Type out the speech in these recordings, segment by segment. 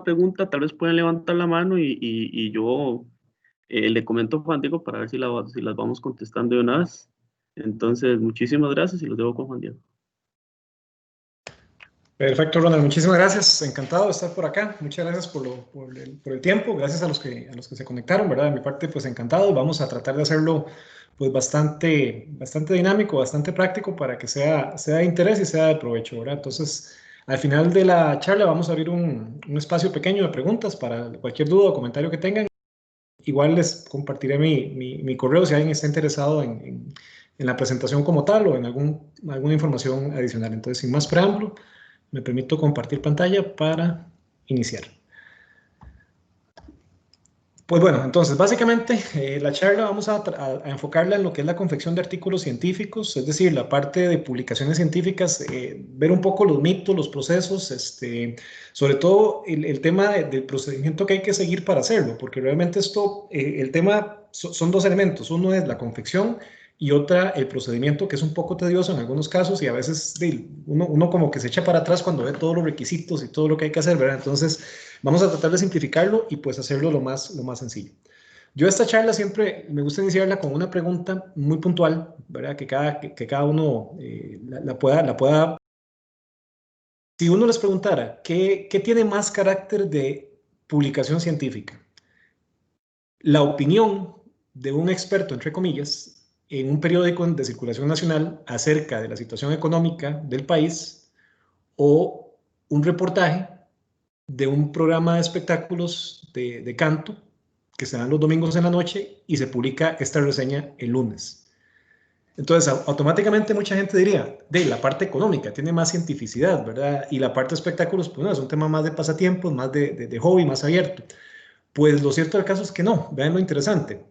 pregunta, tal vez pueden levantar la mano y yo le comento a Juan Diego para ver si las vamos contestando de una vez. Entonces, muchísimas gracias y los dejo con Juan Diego. Perfecto, Ronald, muchísimas gracias, encantado de estar por acá, muchas gracias por el tiempo, gracias a los que se conectaron, ¿verdad? De mi parte, pues encantado, y vamos a tratar de hacerlo pues bastante dinámico, bastante práctico para que sea de interés y sea de provecho, ¿verdad? Entonces, al final de la charla vamos a abrir un espacio pequeño de preguntas para cualquier duda o comentario que tengan. Igual les compartiré mi correo si alguien está interesado en la presentación como tal o en alguna información adicional. Entonces, sin más preámbulo, me permito compartir pantalla para iniciar. Pues bueno, entonces básicamente la charla vamos a enfocarla en lo que es la confección de artículos científicos, es decir, la parte de publicaciones científicas, ver un poco los mitos, los procesos, sobre todo el tema del procedimiento que hay que seguir para hacerlo, porque realmente esto, el tema son dos elementos, uno es la confección y otra el procedimiento, que es un poco tedioso en algunos casos y a veces uno como que se echa para atrás cuando ve todos los requisitos y todo lo que hay que hacer, ¿verdad? Entonces vamos a tratar de simplificarlo y pues hacerlo lo más sencillo. Yo esta charla siempre me gusta iniciarla con una pregunta muy puntual, ¿verdad? Que cada uno la pueda. Si uno les preguntara, ¿qué tiene más carácter de publicación científica? La opinión de un experto, entre comillas, en un periódico de circulación nacional acerca de la situación económica del país o un reportaje de un programa de espectáculos de canto que se dan los domingos en la noche y se publica esta reseña el lunes. Entonces, automáticamente mucha gente diría, de la parte económica tiene más cientificidad, ¿verdad? Y la parte de espectáculos, pues no, es un tema más de pasatiempos, más de hobby, más abierto. Pues lo cierto del caso es que no, vean lo interesante.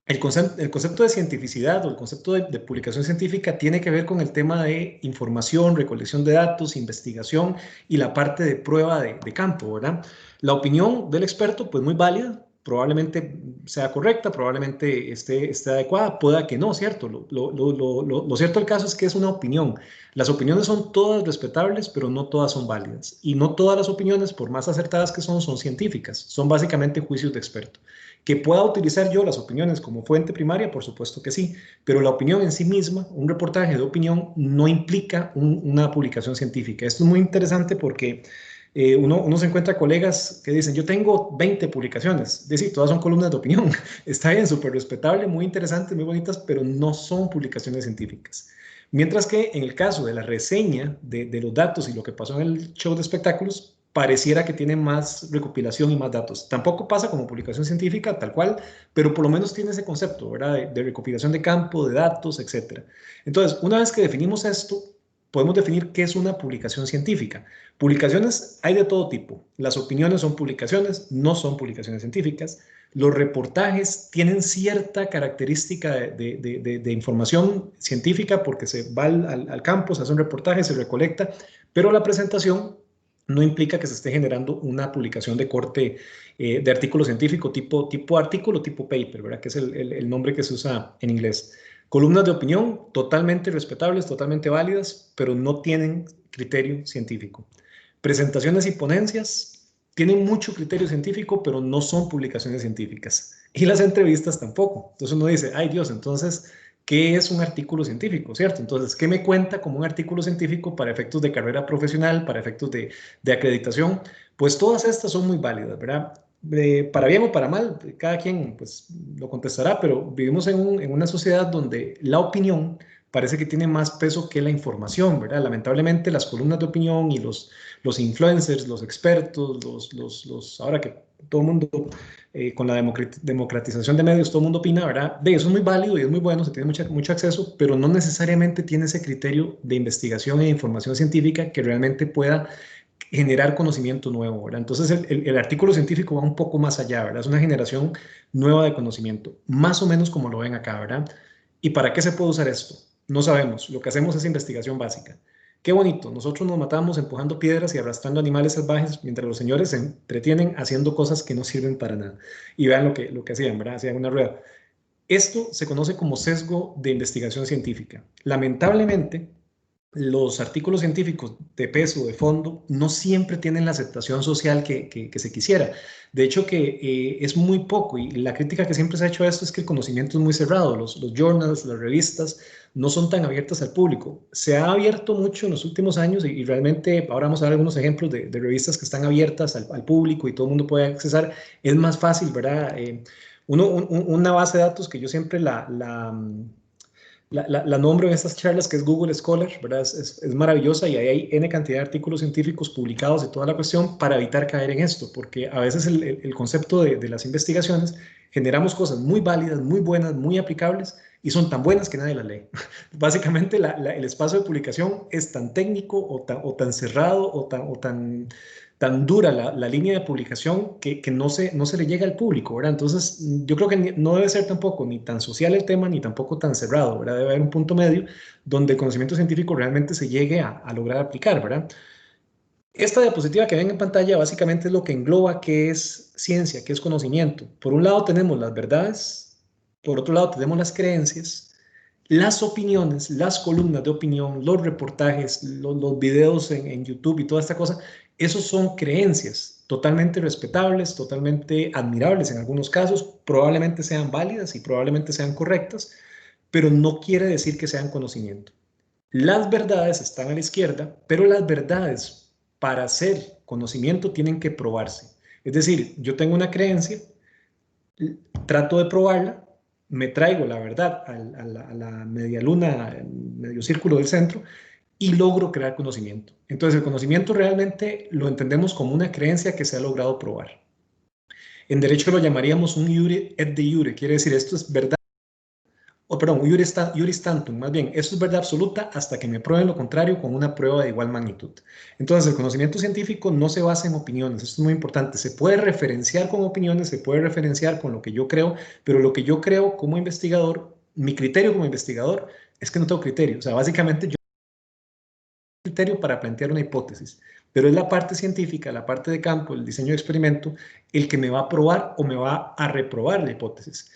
El concepto de cientificidad o el concepto de publicación científica tiene que ver con el tema de información, recolección de datos, investigación y la parte de prueba de campo, ¿verdad? La opinión del experto, pues muy válida, probablemente sea correcta, probablemente esté adecuada, pueda que no, ¿cierto? Lo cierto del caso es que es una opinión. Las opiniones son todas respetables, pero no todas son válidas. Y no todas las opiniones, por más acertadas que son científicas. Son básicamente juicios de experto. ¿Que pueda utilizar yo las opiniones como fuente primaria? Por supuesto que sí, pero la opinión en sí misma, un reportaje de opinión, no implica una publicación científica. Esto es muy interesante porque uno se encuentra colegas que dicen, yo tengo 20 publicaciones, es decir, todas son columnas de opinión. Está bien, súper respetable, muy interesantes, muy bonitas, pero no son publicaciones científicas. Mientras que en el caso de la reseña de los datos y lo que pasó en el show de espectáculos, pareciera que tiene más recopilación y más datos. Tampoco pasa como publicación científica, tal cual, pero por lo menos tiene ese concepto, ¿verdad? De recopilación de campo, de datos, etc. Entonces, una vez que definimos esto, podemos definir qué es una publicación científica. Publicaciones hay de todo tipo. Las opiniones son publicaciones, no son publicaciones científicas. Los reportajes tienen cierta característica de información científica porque se va al campo, se hace un reportaje, se recolecta, pero la presentación no implica que se esté generando una publicación de corte de artículo científico tipo artículo, tipo paper, ¿verdad? Que es el nombre que se usa en inglés. Columnas de opinión totalmente respetables, totalmente válidas, pero no tienen criterio científico. Presentaciones y ponencias tienen mucho criterio científico, pero no son publicaciones científicas. Y las entrevistas tampoco. Entonces uno dice, ay Dios, entonces, ¿qué es un artículo científico? ¿Cierto? Entonces, ¿qué me cuenta como un artículo científico para efectos de carrera profesional, para efectos de acreditación? Pues todas estas son muy válidas, ¿verdad? Para bien o para mal, cada quien pues lo contestará, pero vivimos en una sociedad donde la opinión parece que tiene más peso que la información, ¿verdad? Lamentablemente las columnas de opinión y los influencers, los expertos, ahora que todo el mundo, con la democratización de medios, todo el mundo opina, ¿verdad? De eso es muy válido y es muy bueno, se tiene mucho acceso, pero no necesariamente tiene ese criterio de investigación e información científica que realmente pueda generar conocimiento nuevo, ¿verdad? Entonces el artículo científico va un poco más allá, ¿verdad? Es una generación nueva de conocimiento, más o menos como lo ven acá, ¿verdad? ¿Y para qué se puede usar esto? No sabemos, lo que hacemos es investigación básica. Qué bonito, nosotros nos matamos empujando piedras y arrastrando animales salvajes mientras los señores se entretienen haciendo cosas que no sirven para nada. Y vean lo que hacían, ¿verdad? Hacían una rueda. Esto se conoce como sesgo de investigación científica. Lamentablemente, los artículos científicos de peso, de fondo, no siempre tienen la aceptación social que se quisiera. De hecho, que es muy poco, y la crítica que siempre se ha hecho a esto es que el conocimiento es muy cerrado. Los journals, las revistas, no son tan abiertas al público. Se ha abierto mucho en los últimos años y realmente ahora vamos a dar algunos ejemplos de revistas que están abiertas al público y todo el mundo puede accesar. Es más fácil, ¿verdad? Una base de datos que yo siempre la nombro en estas charlas, que es Google Scholar, ¿verdad? Es maravillosa y ahí hay N cantidad de artículos científicos publicados y toda la cuestión para evitar caer en esto, porque a veces el concepto de las investigaciones, generamos cosas muy válidas, muy buenas, muy aplicables y son tan buenas que nadie las lee. Básicamente el espacio de publicación es tan técnico o tan cerrado tan dura la línea de publicación que no se le llega al público, ¿verdad? Entonces, yo creo que no debe ser tampoco ni tan social el tema, ni tampoco tan cerrado, ¿verdad? Debe haber un punto medio donde el conocimiento científico realmente se llegue a lograr aplicar, ¿verdad? Esta diapositiva que ven en pantalla básicamente es lo que engloba qué es ciencia, qué es conocimiento. Por un lado tenemos las verdades, por otro lado tenemos las creencias, las opiniones, las columnas de opinión, los reportajes, los videos en YouTube y toda esta cosa. Esos son creencias totalmente respetables, totalmente admirables en algunos casos, probablemente sean válidas y probablemente sean correctas, pero no quiere decir que sean conocimiento. Las verdades están a la izquierda, pero las verdades para ser conocimiento tienen que probarse. Es decir, yo tengo una creencia, trato de probarla, me traigo la verdad a la media luna, medio círculo del centro, y logro crear conocimiento. Entonces, el conocimiento realmente lo entendemos como una creencia que se ha logrado probar. En derecho lo llamaríamos un iure et de iure, quiere decir esto es verdad. Perdón, juris tantum, más bien, esto es verdad absoluta hasta que me prueben lo contrario con una prueba de igual magnitud. Entonces, el conocimiento científico no se basa en opiniones, esto es muy importante. Se puede referenciar con opiniones, se puede referenciar con lo que yo creo, pero lo que yo creo como investigador, mi criterio como investigador, es que no tengo criterio. O sea, básicamente yo tengo criterio para plantear una hipótesis, pero es la parte científica, la parte de campo, el diseño de experimento, el que me va a probar o me va a reprobar la hipótesis.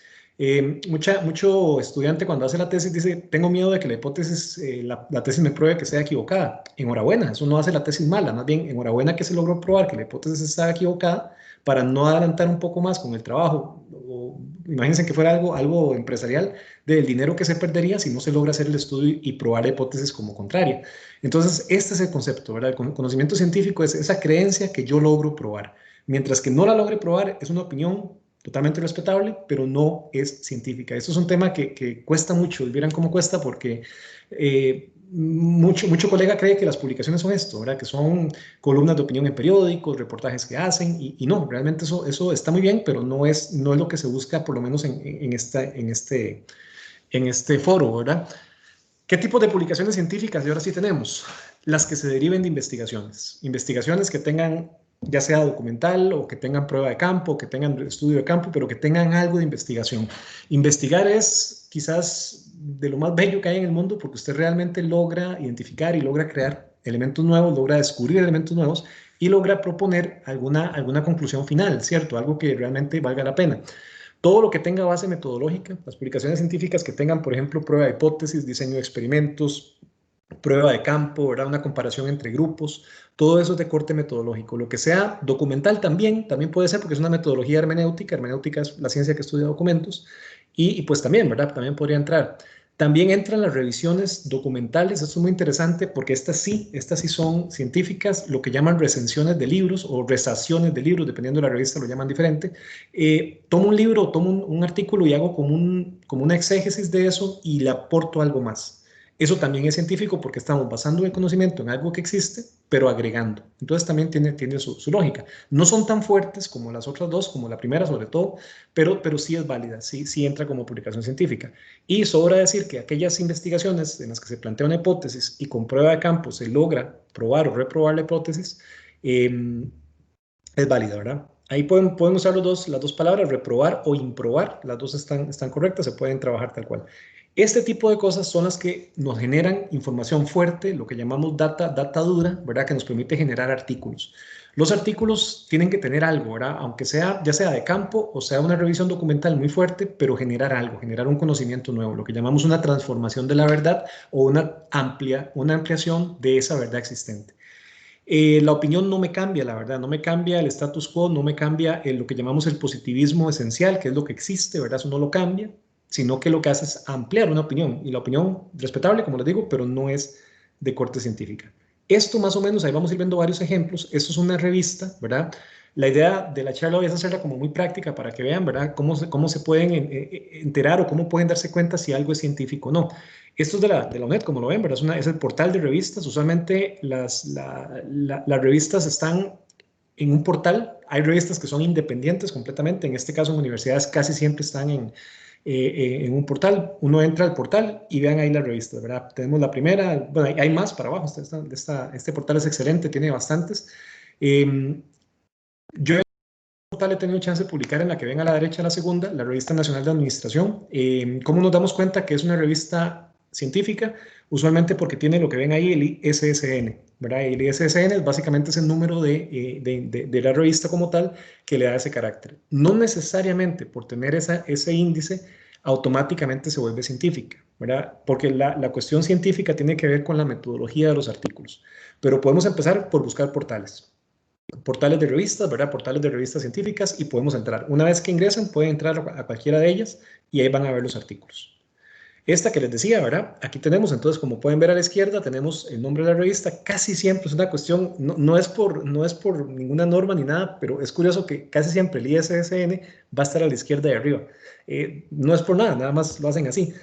Mucho estudiante cuando hace la tesis dice, tengo miedo de que la hipótesis, la tesis me pruebe que sea equivocada. Enhorabuena, eso no hace la tesis mala, más bien enhorabuena que se logró probar que la hipótesis estaba equivocada para no adelantar un poco más con el trabajo. Imagínense que fuera algo empresarial del dinero que se perdería si no se logra hacer el estudio y probar la hipótesis como contraria. Entonces, este es el concepto, ¿verdad? El conocimiento científico es esa creencia que yo logro probar. Mientras que no la logre probar, es una opinión totalmente respetable, pero no es científica. Esto es un tema que cuesta mucho, vieran cómo cuesta, porque mucho colega cree que las publicaciones son esto, ¿verdad? Que son columnas de opinión en periódicos, reportajes que hacen, y no, realmente eso está muy bien, pero no es lo que se busca, por lo menos en este foro, ¿verdad? ¿Qué tipo de publicaciones científicas? Y ahora sí tenemos las que se deriven de investigaciones. Investigaciones que tengan, ya sea documental o que tengan prueba de campo, que tengan estudio de campo, pero que tengan algo de investigación. Investigar es quizás de lo más bello que hay en el mundo porque usted realmente logra identificar y logra crear elementos nuevos, logra descubrir elementos nuevos y logra proponer alguna conclusión final, ¿cierto? Algo que realmente valga la pena. Todo lo que tenga base metodológica, las publicaciones científicas que tengan, por ejemplo, prueba de hipótesis, diseño de experimentos, prueba de campo, ¿verdad? Una comparación entre grupos, todo eso es de corte metodológico. Lo que sea documental también puede ser porque es una metodología hermenéutica. Hermenéutica es la ciencia que estudia documentos y pues también, ¿verdad? También podría entrar. También entran las revisiones documentales, esto es muy interesante porque estas sí son científicas, lo que llaman recensiones de libros o resaciones de libros, dependiendo de la revista lo llaman diferente. Tomo un libro, tomo un artículo y hago como una exégesis de eso y le aporto algo más. Eso también es científico porque estamos basando el conocimiento en algo que existe, pero agregando. Entonces también tiene su lógica. No son tan fuertes como las otras dos, como la primera sobre todo, pero sí es válida, sí entra como publicación científica. Y sobra decir que aquellas investigaciones en las que se plantea una hipótesis y con prueba de campo se logra probar o reprobar la hipótesis, es válida, ¿verdad? Ahí pueden usar las dos palabras, reprobar o improbar, las dos están correctas, se pueden trabajar tal cual. Este tipo de cosas son las que nos generan información fuerte, lo que llamamos data dura, ¿verdad? Que nos permite generar artículos. Los artículos tienen que tener algo, ¿verdad? Aunque sea, ya sea de campo o sea una revisión documental muy fuerte, pero generar algo, generar un conocimiento nuevo, lo que llamamos una transformación de la verdad o una ampliación de esa verdad existente. La opinión no me cambia, la verdad, no me cambia el status quo, no me cambia lo que llamamos el positivismo esencial, que es lo que existe, ¿verdad? Eso no lo cambia, sino que lo que hace es ampliar una opinión, y la opinión respetable, como les digo, pero no es de corte científica. Esto más o menos, ahí vamos a ir viendo varios ejemplos, esto es una revista, ¿verdad? La idea de la charla hoy es hacerla como muy práctica para que vean, ¿verdad? Cómo se pueden enterar o cómo pueden darse cuenta si algo es científico o no. Esto es de la UNED, como lo ven, ¿verdad? Es el portal de revistas. Usualmente las revistas están en un portal. Hay revistas que son independientes completamente. En este caso, en universidades casi siempre están en un portal. Uno entra al portal y vean ahí las revistas, ¿verdad? Tenemos la primera, bueno, hay más para abajo. Este portal es excelente, tiene bastantes. Yo portal he tenido chance de publicar en la que ven a la derecha la segunda, la Revista Nacional de Administración. ¿Cómo nos damos cuenta que es una revista científica? Usualmente porque tiene lo que ven ahí, el ISSN, ¿verdad? El ISSN es básicamente ese número de la revista como tal que le da ese carácter. No necesariamente por tener ese índice automáticamente se vuelve científica, ¿verdad? Porque la cuestión científica tiene que ver con la metodología de los artículos. Pero podemos empezar por buscar portales de revistas, ¿verdad? Portales de revistas científicas y podemos entrar. Una vez que ingresen, pueden entrar a cualquiera de ellas y ahí van a ver los artículos. Esta que les decía, ¿verdad? Aquí tenemos, entonces, como pueden ver a la izquierda, tenemos el nombre de la revista. Casi siempre es una cuestión, no es por ninguna norma ni nada, pero es curioso que casi siempre el ISSN va a estar a la izquierda de arriba. No es por nada, nada más lo hacen así.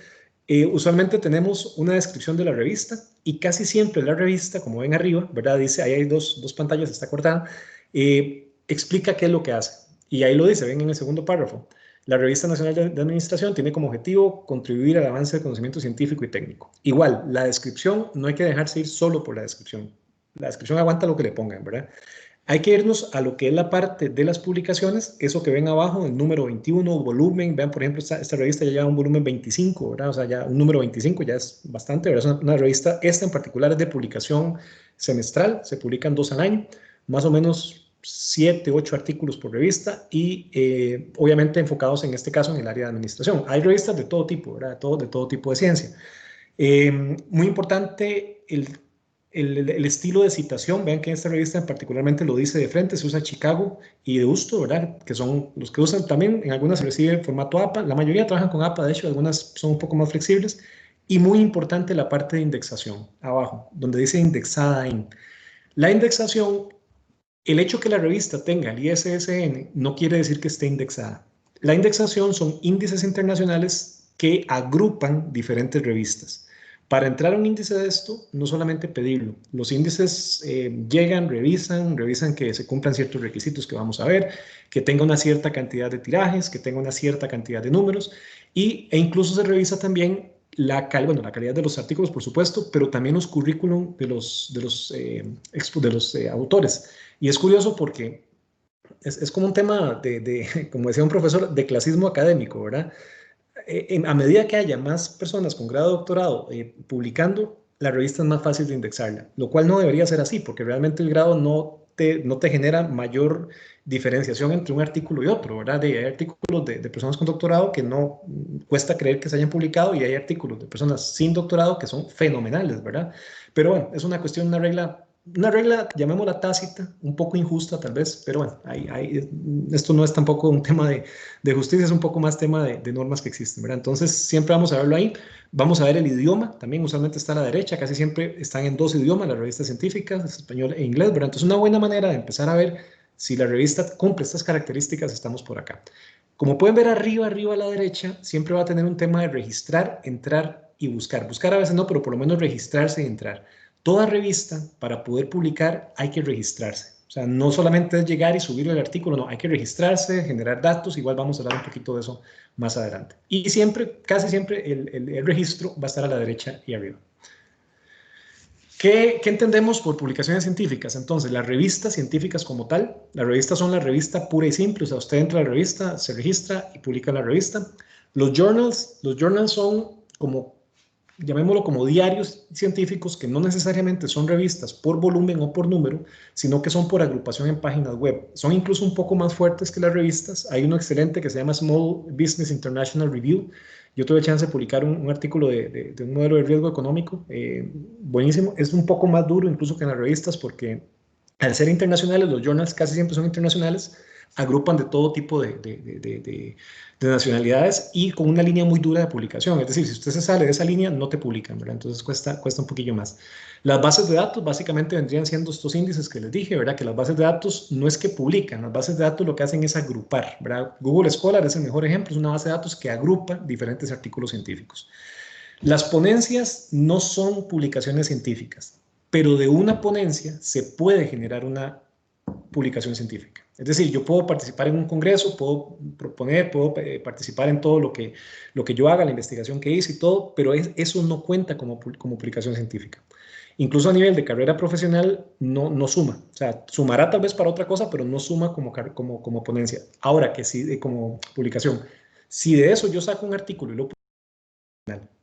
Usualmente tenemos una descripción de la revista y casi siempre la revista, como ven arriba, ¿verdad? Dice, ahí hay dos pantallas, está cortada, explica qué es lo que hace. Y ahí lo dice, ven en el segundo párrafo. La Revista Nacional de Administración tiene como objetivo contribuir al avance del conocimiento científico y técnico. Igual, la descripción no hay que dejarse ir solo por la descripción. La descripción aguanta lo que le pongan, ¿verdad? Hay que irnos a lo que es la parte de las publicaciones, eso que ven abajo, el número 21, volumen, vean por ejemplo, esta revista ya lleva un volumen 25, ¿verdad? O sea, ya un número 25 ya es bastante, ¿verdad? Es una revista, esta en particular es de publicación semestral, se publican 2 al año, más o menos 7, 8 artículos por revista y obviamente enfocados en este caso en el área de administración. Hay revistas de todo tipo, ¿verdad? De todo tipo de ciencia. Muy importante el estilo de citación. Vean que esta revista particularmente lo dice de frente, se usa Chicago y Deusto, ¿verdad? Que son los que usan también, en algunas se recibe formato APA, la mayoría trabajan con APA, de hecho, algunas son un poco más flexibles. Y muy importante la parte de indexación, abajo, donde dice indexada en. La indexación, el hecho que la revista tenga el ISSN no quiere decir que esté indexada. La indexación son índices internacionales que agrupan diferentes revistas. Para entrar a un índice de esto, no solamente pedirlo. Los índices llegan, revisan que se cumplan ciertos requisitos que vamos a ver, que tenga una cierta cantidad de tirajes, que tenga una cierta cantidad de números, e incluso se revisa también la calidad de los artículos, por supuesto, pero también los currículum de los autores. Y es curioso porque es como un tema como decía un profesor, de clasismo académico, ¿verdad? A medida que haya más personas con grado de doctorado publicando, la revista es más fácil de indexarla, lo cual no debería ser así, porque realmente el grado no te genera mayor diferenciación entre un artículo y otro, ¿verdad? Hay artículos de personas con doctorado que no cuesta creer que se hayan publicado y hay artículos de personas sin doctorado que son fenomenales, ¿verdad? Pero bueno, es una cuestión, una regla, llamémosla tácita, un poco injusta tal vez, pero bueno, esto no es tampoco un tema de justicia, es un poco más tema de normas que existen, ¿verdad? Entonces, siempre vamos a verlo ahí. Vamos a ver el idioma, también usualmente está a la derecha, casi siempre están en 2 idiomas, las revistas científicas, español e inglés, ¿verdad? Entonces, una buena manera de empezar a ver si la revista cumple estas características, estamos por acá. Como pueden ver arriba a la derecha, siempre va a tener un tema de registrar, entrar y buscar. Buscar a veces no, pero por lo menos registrarse y entrar. Toda revista, para poder publicar, hay que registrarse. O sea, no solamente es llegar y subir el artículo, no, hay que registrarse, generar datos, igual vamos a hablar un poquito de eso más adelante. Y siempre, casi siempre, el registro va a estar a la derecha y arriba. ¿Qué entendemos por publicaciones científicas? Entonces, las revistas científicas como tal, las revistas son la revista pura y simple, o sea, usted entra a la revista, se registra y publica la revista. Los journals son como, llamémoslo como diarios científicos, que no necesariamente son revistas por volumen o por número, sino que son por agrupación en páginas web. Son incluso un poco más fuertes que las revistas. Hay uno excelente que se llama Small Business International Review. Yo tuve chance de publicar un artículo de un modelo de riesgo económico, buenísimo. Es un poco más duro incluso que en las revistas porque al ser internacionales, los journals casi siempre son internacionales, agrupan de todo tipo de nacionalidades y con una línea muy dura de publicación. Es decir, si usted se sale de esa línea, no te publican, ¿verdad? Entonces cuesta un poquillo más. Las bases de datos básicamente vendrían siendo estos índices que les dije, ¿verdad? Que las bases de datos no es que publican, las bases de datos lo que hacen es agrupar, ¿verdad? Google Scholar es el mejor ejemplo, es una base de datos que agrupa diferentes artículos científicos. Las ponencias no son publicaciones científicas, pero de una ponencia se puede generar una publicación científica. Es decir, yo puedo participar en un congreso, puedo proponer, puedo participar en todo lo que yo haga, la investigación que hice y todo, pero eso no cuenta como publicación científica. Incluso a nivel de carrera profesional no suma. O sea, sumará tal vez para otra cosa, pero no suma como ponencia. Ahora que sí, como publicación. Si de eso yo saco un artículo y lo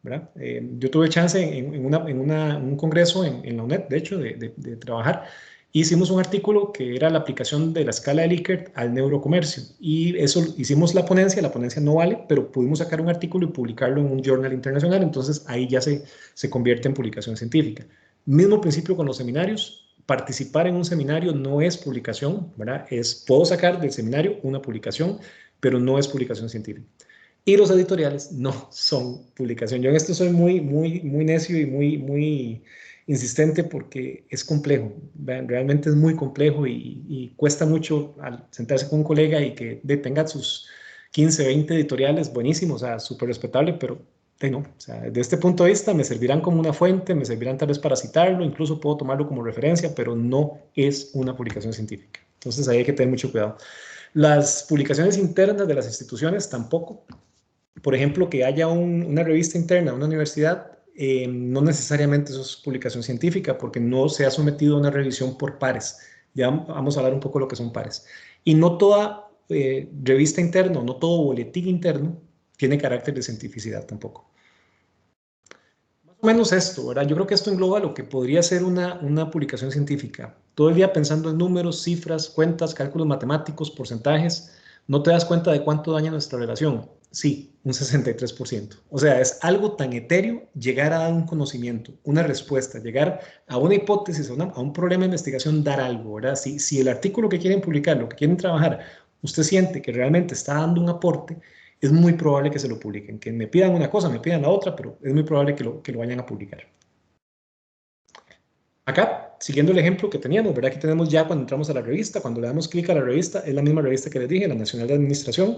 ¿verdad? Yo tuve chance en un congreso en la UNED, de hecho, de trabajar. Hicimos un artículo que era la aplicación de la escala de Likert al neurocomercio. Y eso hicimos la ponencia no vale, pero pudimos sacar un artículo y publicarlo en un journal internacional. Entonces ahí ya se convierte en publicación científica. Mismo principio con los seminarios. Participar en un seminario no es publicación, ¿verdad? Puedo sacar del seminario una publicación, pero no es publicación científica. Y los editoriales no son publicación. Yo en esto soy muy necio y muy insistente porque es complejo. Realmente es muy complejo y cuesta mucho al sentarse con un colega y que tenga sus 15, 20 editoriales buenísimos, o sea, súper respetable, pero no. O sea, desde este punto de vista me servirán como una fuente, me servirán tal vez para citarlo, incluso puedo tomarlo como referencia, pero no es una publicación científica. Entonces ahí hay que tener mucho cuidado. Las publicaciones internas de las instituciones tampoco. Por ejemplo, que haya una revista interna de una universidad, no necesariamente eso es publicación científica porque no se ha sometido a una revisión por pares. Ya vamos a hablar un poco de lo que son pares. Y no toda revista interna, no todo boletín interno tiene carácter de cientificidad tampoco. Más o menos esto, ¿verdad? Yo creo que esto engloba lo que podría ser una publicación científica. Todo el día pensando en números, cifras, cuentas, cálculos matemáticos, porcentajes, no te das cuenta de cuánto daña nuestra relación. Sí, un 63%. O sea, es algo tan etéreo llegar a dar un conocimiento, una respuesta, llegar a una hipótesis, a un problema de investigación, dar algo, ¿verdad? Si el artículo que quieren publicar, lo que quieren trabajar, usted siente que realmente está dando un aporte, es muy probable que se lo publiquen. Que me pidan una cosa, me pidan la otra, pero es muy probable que lo vayan a publicar. Acá, siguiendo el ejemplo que teníamos, ¿verdad? Aquí tenemos ya cuando entramos a la revista, cuando le damos clic a la revista, es la misma revista que les dije, la Nacional de Administración.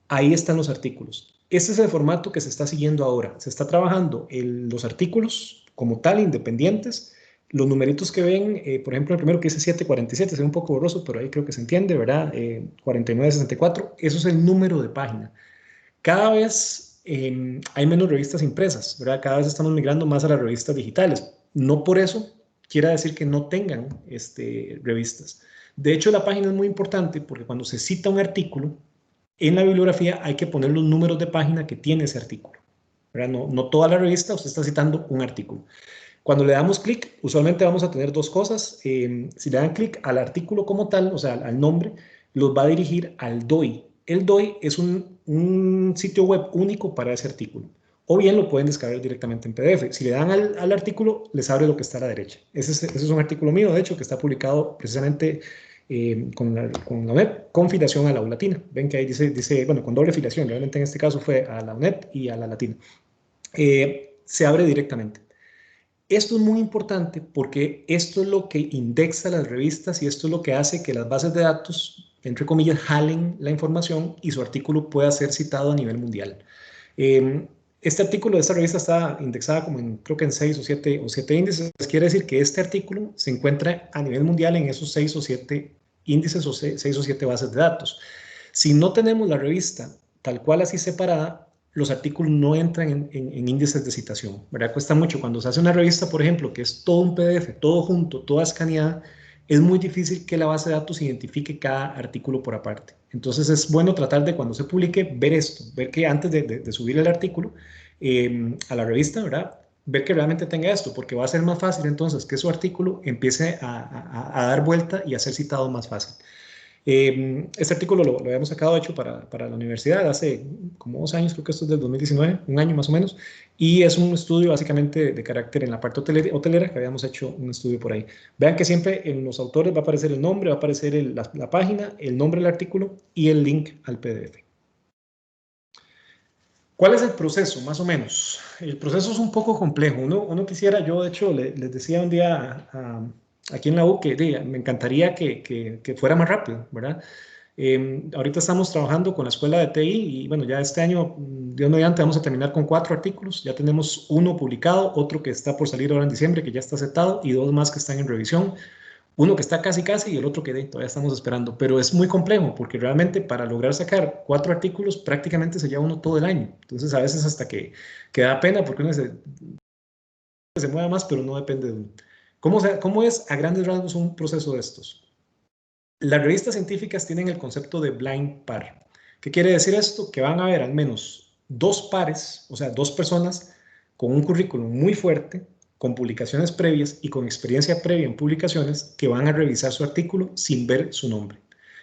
Ahí están los artículos. Este es el formato que se está siguiendo ahora. Se está trabajando los artículos como tal, independientes. Los numeritos que ven, por ejemplo, el primero que dice 747, se ve un poco borroso, pero ahí creo que se entiende, ¿verdad? 4964, eso es el número de página. Cada vez hay menos revistas impresas, ¿verdad? Cada vez estamos migrando más a las revistas digitales. No por eso quiere decir que no tengan revistas. De hecho, la página es muy importante porque cuando se cita un artículo, en la bibliografía hay que poner los números de página que tiene ese artículo, ¿verdad? No toda la revista, usted está citando un artículo. Cuando le damos clic, usualmente vamos a tener dos cosas. Si le dan clic al artículo como tal, o sea, al nombre, los va a dirigir al DOI. El DOI es un sitio web único para ese artículo. O bien lo pueden descargar directamente en PDF. Si le dan al artículo, les abre lo que está a la derecha. Ese es un artículo mío, de hecho, que está publicado precisamente con la UNED, con filiación a la ULatina. Ven que ahí dice, bueno, con doble filiación, realmente en este caso fue a la UNED y a la Latina. Se abre directamente. Esto es muy importante porque esto es lo que indexa las revistas y esto es lo que hace que las bases de datos, entre comillas, jalen la información y su artículo pueda ser citado a nivel mundial. Este artículo de esta revista está indexada como creo que en 6 o 7 índices. Quiere decir que este artículo se encuentra a nivel mundial en esos 6 o 7 índices o 6 o 7 bases de datos. Si no tenemos la revista tal cual así separada, los artículos no entran en índices de citación, ¿verdad? Cuesta mucho. Cuando se hace una revista, por ejemplo, que es todo un PDF, todo junto, toda escaneada, es muy difícil que la base de datos identifique cada artículo por aparte. Entonces es bueno tratar de cuando se publique ver esto, ver que antes de subir el artículo, a la revista, ¿verdad? Ver que realmente tenga esto, porque va a ser más fácil entonces que su artículo empiece a dar vuelta y a ser citado más fácil. Este artículo lo habíamos sacado, de hecho, para la universidad hace como 2 años, creo que esto es del 2019, un año más o menos, y es un estudio básicamente de carácter en la parte hotelera, que habíamos hecho un estudio por ahí. Vean que siempre en los autores va a aparecer el nombre, va a aparecer la página, el nombre del artículo y el link al PDF. ¿Cuál es el proceso, más o menos? El proceso es un poco complejo. Uno quisiera, yo de hecho les decía un día aquí en la U que me encantaría que fuera más rápido, ¿verdad? Ahorita estamos trabajando con la escuela de TI y bueno, ya este año, Dios mediante, vamos a terminar con 4 artículos. Ya tenemos uno publicado, otro que está por salir ahora en diciembre, que ya está aceptado, y 2 más que están en revisión. Uno que está casi casi y el otro que todavía estamos esperando, pero es muy complejo porque realmente para lograr sacar 4 artículos prácticamente se lleva uno todo el año. Entonces a veces hasta que da pena porque uno se mueve más, pero no depende de uno. ¿Cómo es a grandes rasgos un proceso de estos? Las revistas científicas tienen el concepto de blind par. ¿Qué quiere decir esto? Que van a haber al menos 2 pares, o sea, 2 personas con un currículum muy fuerte, con publicaciones previas y con experiencia previa en publicaciones, que van a revisar su artículo sin ver su nombre.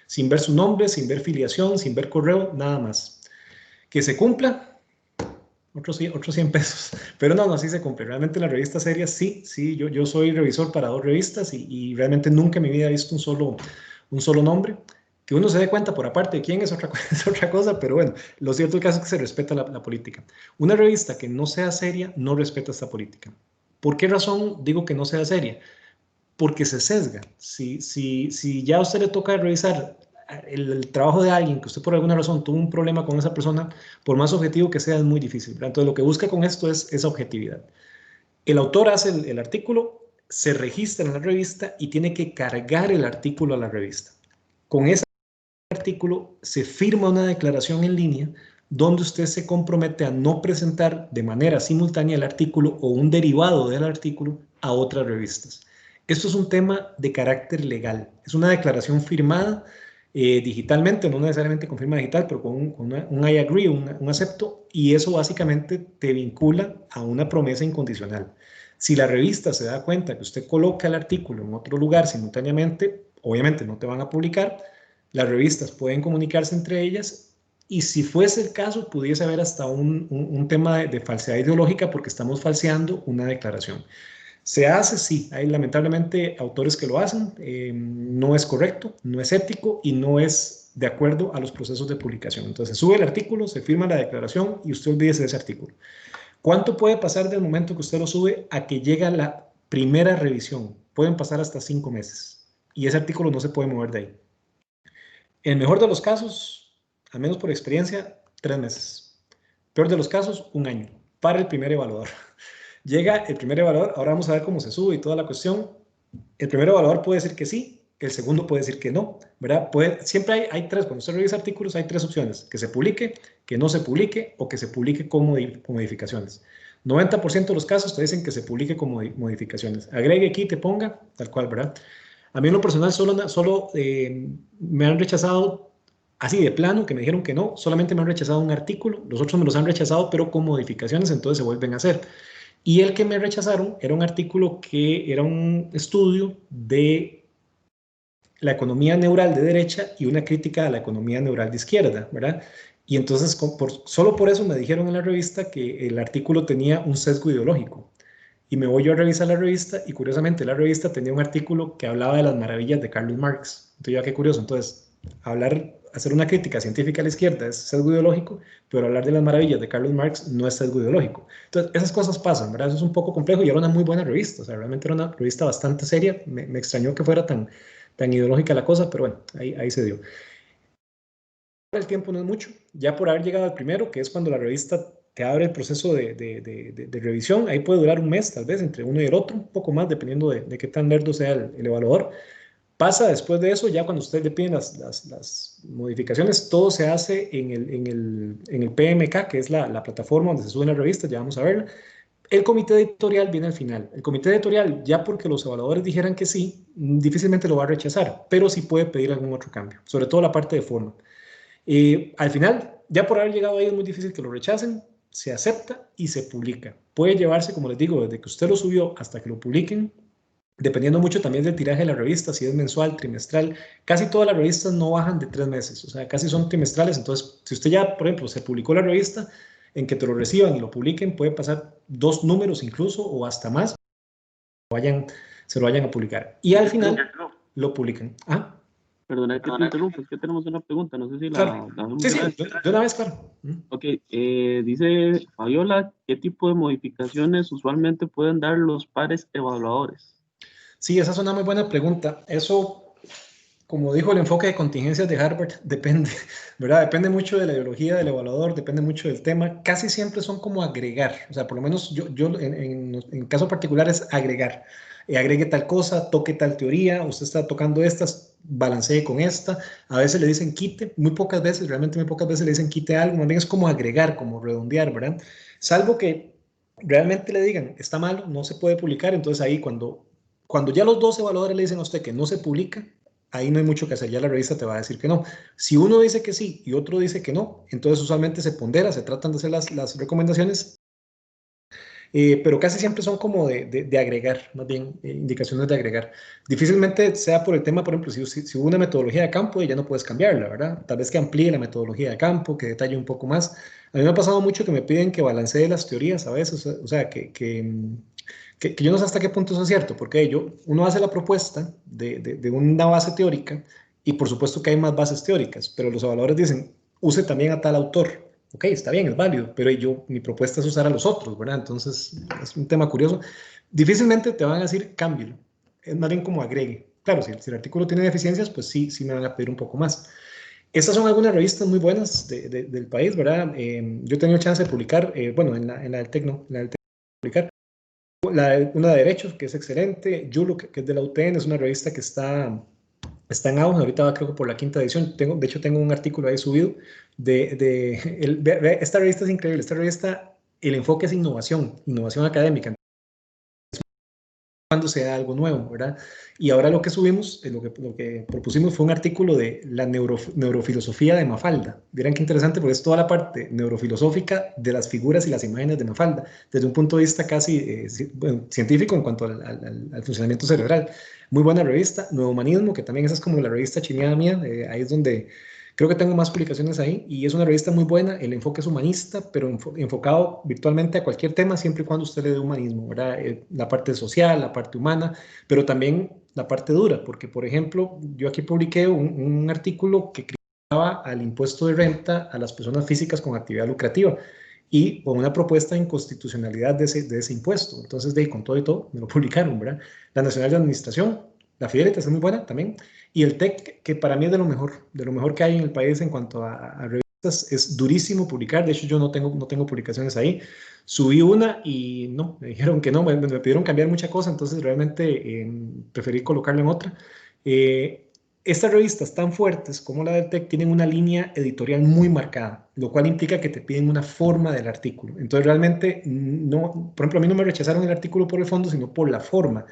Sin ver su nombre, sin ver filiación, sin ver correo, nada más. Que se cumpla, otros 100 pesos. Pero no, así se cumple. Realmente las revistas serias, sí, yo soy revisor para 2 revistas y realmente nunca en mi vida he visto un solo nombre. Que uno se dé cuenta por aparte de quién es otra, es otra cosa, pero bueno, lo cierto es que se respeta la política. Una revista que no sea seria no respeta esta política. ¿Por qué razón digo que no sea seria? Porque se sesga. Si ya a usted le toca revisar el trabajo de alguien que usted por alguna razón tuvo un problema con esa persona, por más objetivo que sea, es muy difícil, ¿verdad? Entonces lo que busca con esto es esa objetividad. El autor hace el artículo, se registra en la revista y tiene que cargar el artículo a la revista. Con ese artículo se firma una declaración en línea donde usted se compromete a no presentar de manera simultánea el artículo o un derivado del artículo a otras revistas. Esto es un tema de carácter legal. Es una declaración firmada digitalmente, no necesariamente con firma digital, pero con un I agree, un acepto, y eso básicamente te vincula a una promesa incondicional. Si la revista se da cuenta que usted coloca el artículo en otro lugar simultáneamente, obviamente no te van a publicar. Las revistas pueden comunicarse entre ellas y si fuese el caso, pudiese haber hasta un tema de falsedad ideológica porque estamos falseando una declaración. Se hace, sí, hay lamentablemente autores que lo hacen, no es correcto, no es ético y no es de acuerdo a los procesos de publicación. Entonces, sube el artículo, se firma la declaración y usted olvídese de ese artículo. ¿Cuánto puede pasar del momento que usted lo sube a que llega la primera revisión? Pueden pasar hasta 5 meses y ese artículo no se puede mover de ahí. En el mejor de los casos, al menos por experiencia, 3 meses. Peor de los casos, 1 año para el primer evaluador. Llega el primer evaluador, ahora vamos a ver cómo se sube y toda la cuestión. El primer evaluador puede decir que sí, el segundo puede decir que no, ¿verdad? Siempre hay 3, cuando usted revisa artículos hay 3 opciones, que se publique, que no se publique o que se publique con modificaciones. 90% de los casos te dicen que se publique con modificaciones. Agregue aquí, te ponga, tal cual, ¿verdad? A mí en lo personal solo me han rechazado así de plano, que me dijeron que no, solamente me han rechazado un artículo, los otros me los han rechazado, pero con modificaciones, entonces se vuelven a hacer. Y el que me rechazaron era un artículo que era un estudio de la economía neural de derecha y una crítica a la economía neural de izquierda, ¿verdad? Y entonces, solo por eso me dijeron en la revista que el artículo tenía un sesgo ideológico. Y me voy yo a revisar la revista y curiosamente la revista tenía un artículo que hablaba de las maravillas de Karl Marx. Entonces ya qué curioso. Entonces, hacer una crítica científica a la izquierda es sesgo ideológico, pero hablar de las maravillas de Karl Marx no es sesgo ideológico. Entonces, esas cosas pasan, ¿verdad? Eso es un poco complejo y era una muy buena revista. O sea, realmente era una revista bastante seria. Me extrañó que fuera tan ideológica la cosa, pero bueno, ahí se dio. El tiempo no es mucho. Ya por haber llegado al primero, que es cuando la revista te abre el proceso de revisión, ahí puede durar un mes, tal vez, entre uno y el otro, un poco más, dependiendo de qué tan lerdo sea el evaluador. Pasa después de eso, ya cuando usted le piden las modificaciones, todo se hace en el PMK, que es la plataforma donde se suben las revistas, ya vamos a verla. El comité editorial viene al final. El comité editorial, ya porque los evaluadores dijeran que sí, difícilmente lo va a rechazar, pero sí puede pedir algún otro cambio, sobre todo la parte de forma. Al final, ya por haber llegado ahí es muy difícil que lo rechacen. se acepta y se publica. Puede llevarse, como les digo, desde que usted lo subió hasta que lo publiquen, dependiendo mucho también del tiraje de la revista, si es mensual, trimestral. Casi todas las revistas no bajan de 3 meses, o sea, casi son trimestrales. Entonces, si usted ya, por ejemplo, se publicó la revista, en que te lo reciban y lo publiquen, puede pasar 2 números incluso o hasta más, se lo vayan a publicar. Y al final lo publican. ¿Ah? Perdona que te interrumpa, es que tenemos una pregunta, no sé si Claro. la hacemos Sí, de sí, una vez. de una vez, claro. Ok, dice Fabiola, ¿qué tipo de modificaciones usualmente pueden dar los pares evaluadores? Sí, esa es una muy buena pregunta. Eso, como dijo el enfoque de contingencias de Harvard, depende, ¿verdad? Depende mucho de la ideología del evaluador, depende mucho del tema. Casi siempre son como agregar, o sea, por lo menos yo en caso particular es agregar. Agregue tal cosa, toque tal teoría, usted está tocando estas, balancee con esta. A veces le dicen quite, muy pocas veces, realmente muy pocas veces le dicen quite algo, más bien es como agregar, como redondear, ¿verdad? Salvo que realmente le digan, está malo, no se puede publicar, entonces ahí cuando ya los dos evaluadores le dicen a usted que no se publica, ahí no hay mucho que hacer, ya la revista te va a decir que no. Si uno dice que sí y otro dice que no, entonces usualmente se pondera, se tratan de hacer las recomendaciones, pero casi siempre son como de agregar, más bien indicaciones de agregar. Difícilmente sea por el tema, por ejemplo, si hubo una metodología de campo y ya no puedes cambiarla, ¿verdad? Tal vez que amplíe la metodología de campo, que detalle un poco más. A mí me ha pasado mucho que me piden que balancee las teorías a veces, o sea, que yo no sé hasta qué punto eso es cierto, porque uno hace la propuesta de una base teórica y por supuesto que hay más bases teóricas, pero los evaluadores dicen, use también a tal autor. Ok, está bien, es válido, pero mi propuesta es usar a los otros, ¿verdad? Entonces, es un tema curioso. Difícilmente te van a decir cámbialo, es más bien como agregue. Claro, si el artículo tiene deficiencias, pues sí me van a pedir un poco más. Estas son algunas revistas muy buenas del país, ¿verdad? Yo he tenido chance de publicar, bueno, en la del Tecno, en la del Tecno publicar una de Derechos, que es excelente. Yulo, que es de la UTN, es una revista que está en auge. Ahorita va creo que por la 5ª edición. De hecho, tengo un artículo ahí subido. Esta revista es increíble. Esta revista, el enfoque es innovación académica cuando se da algo nuevo, ¿verdad? Y ahora lo que subimos, lo que propusimos fue un artículo de la neurofilosofía de Mafalda. Vieran qué interesante, porque es toda la parte neurofilosófica de las figuras y las imágenes de Mafalda, desde un punto de vista casi bueno, científico en cuanto al funcionamiento cerebral. Muy buena revista. Nuevo Humanismo, que también esa es como la revista chineada mía, ahí es donde creo que tengo más publicaciones ahí, y es una revista muy buena. El enfoque es humanista, pero enfocado virtualmente a cualquier tema, siempre y cuando usted le dé humanismo, ¿verdad? La parte social, la parte humana, pero también la parte dura, porque, por ejemplo, yo aquí publiqué un artículo que criticaba al impuesto de renta a las personas físicas con actividad lucrativa, y con una propuesta de inconstitucionalidad de ese impuesto. Entonces, con todo y todo, me lo publicaron, ¿verdad? La Nacional de Administración, la Fidelitas es muy buena también, y el TEC, que para mí es de lo mejor que hay en el país en cuanto a revistas. Es durísimo publicar. De hecho, yo no tengo publicaciones ahí. Subí una y no, me dijeron que no, me pidieron cambiar mucha cosa, entonces realmente preferí colocarla en otra. Eh, Estas revistas tan fuertes como la del TEC tienen una línea editorial muy marcada, lo cual implica que te piden una forma del artículo. Entonces realmente no, por ejemplo, a mí no me rechazaron el artículo por el fondo, sino por la forma,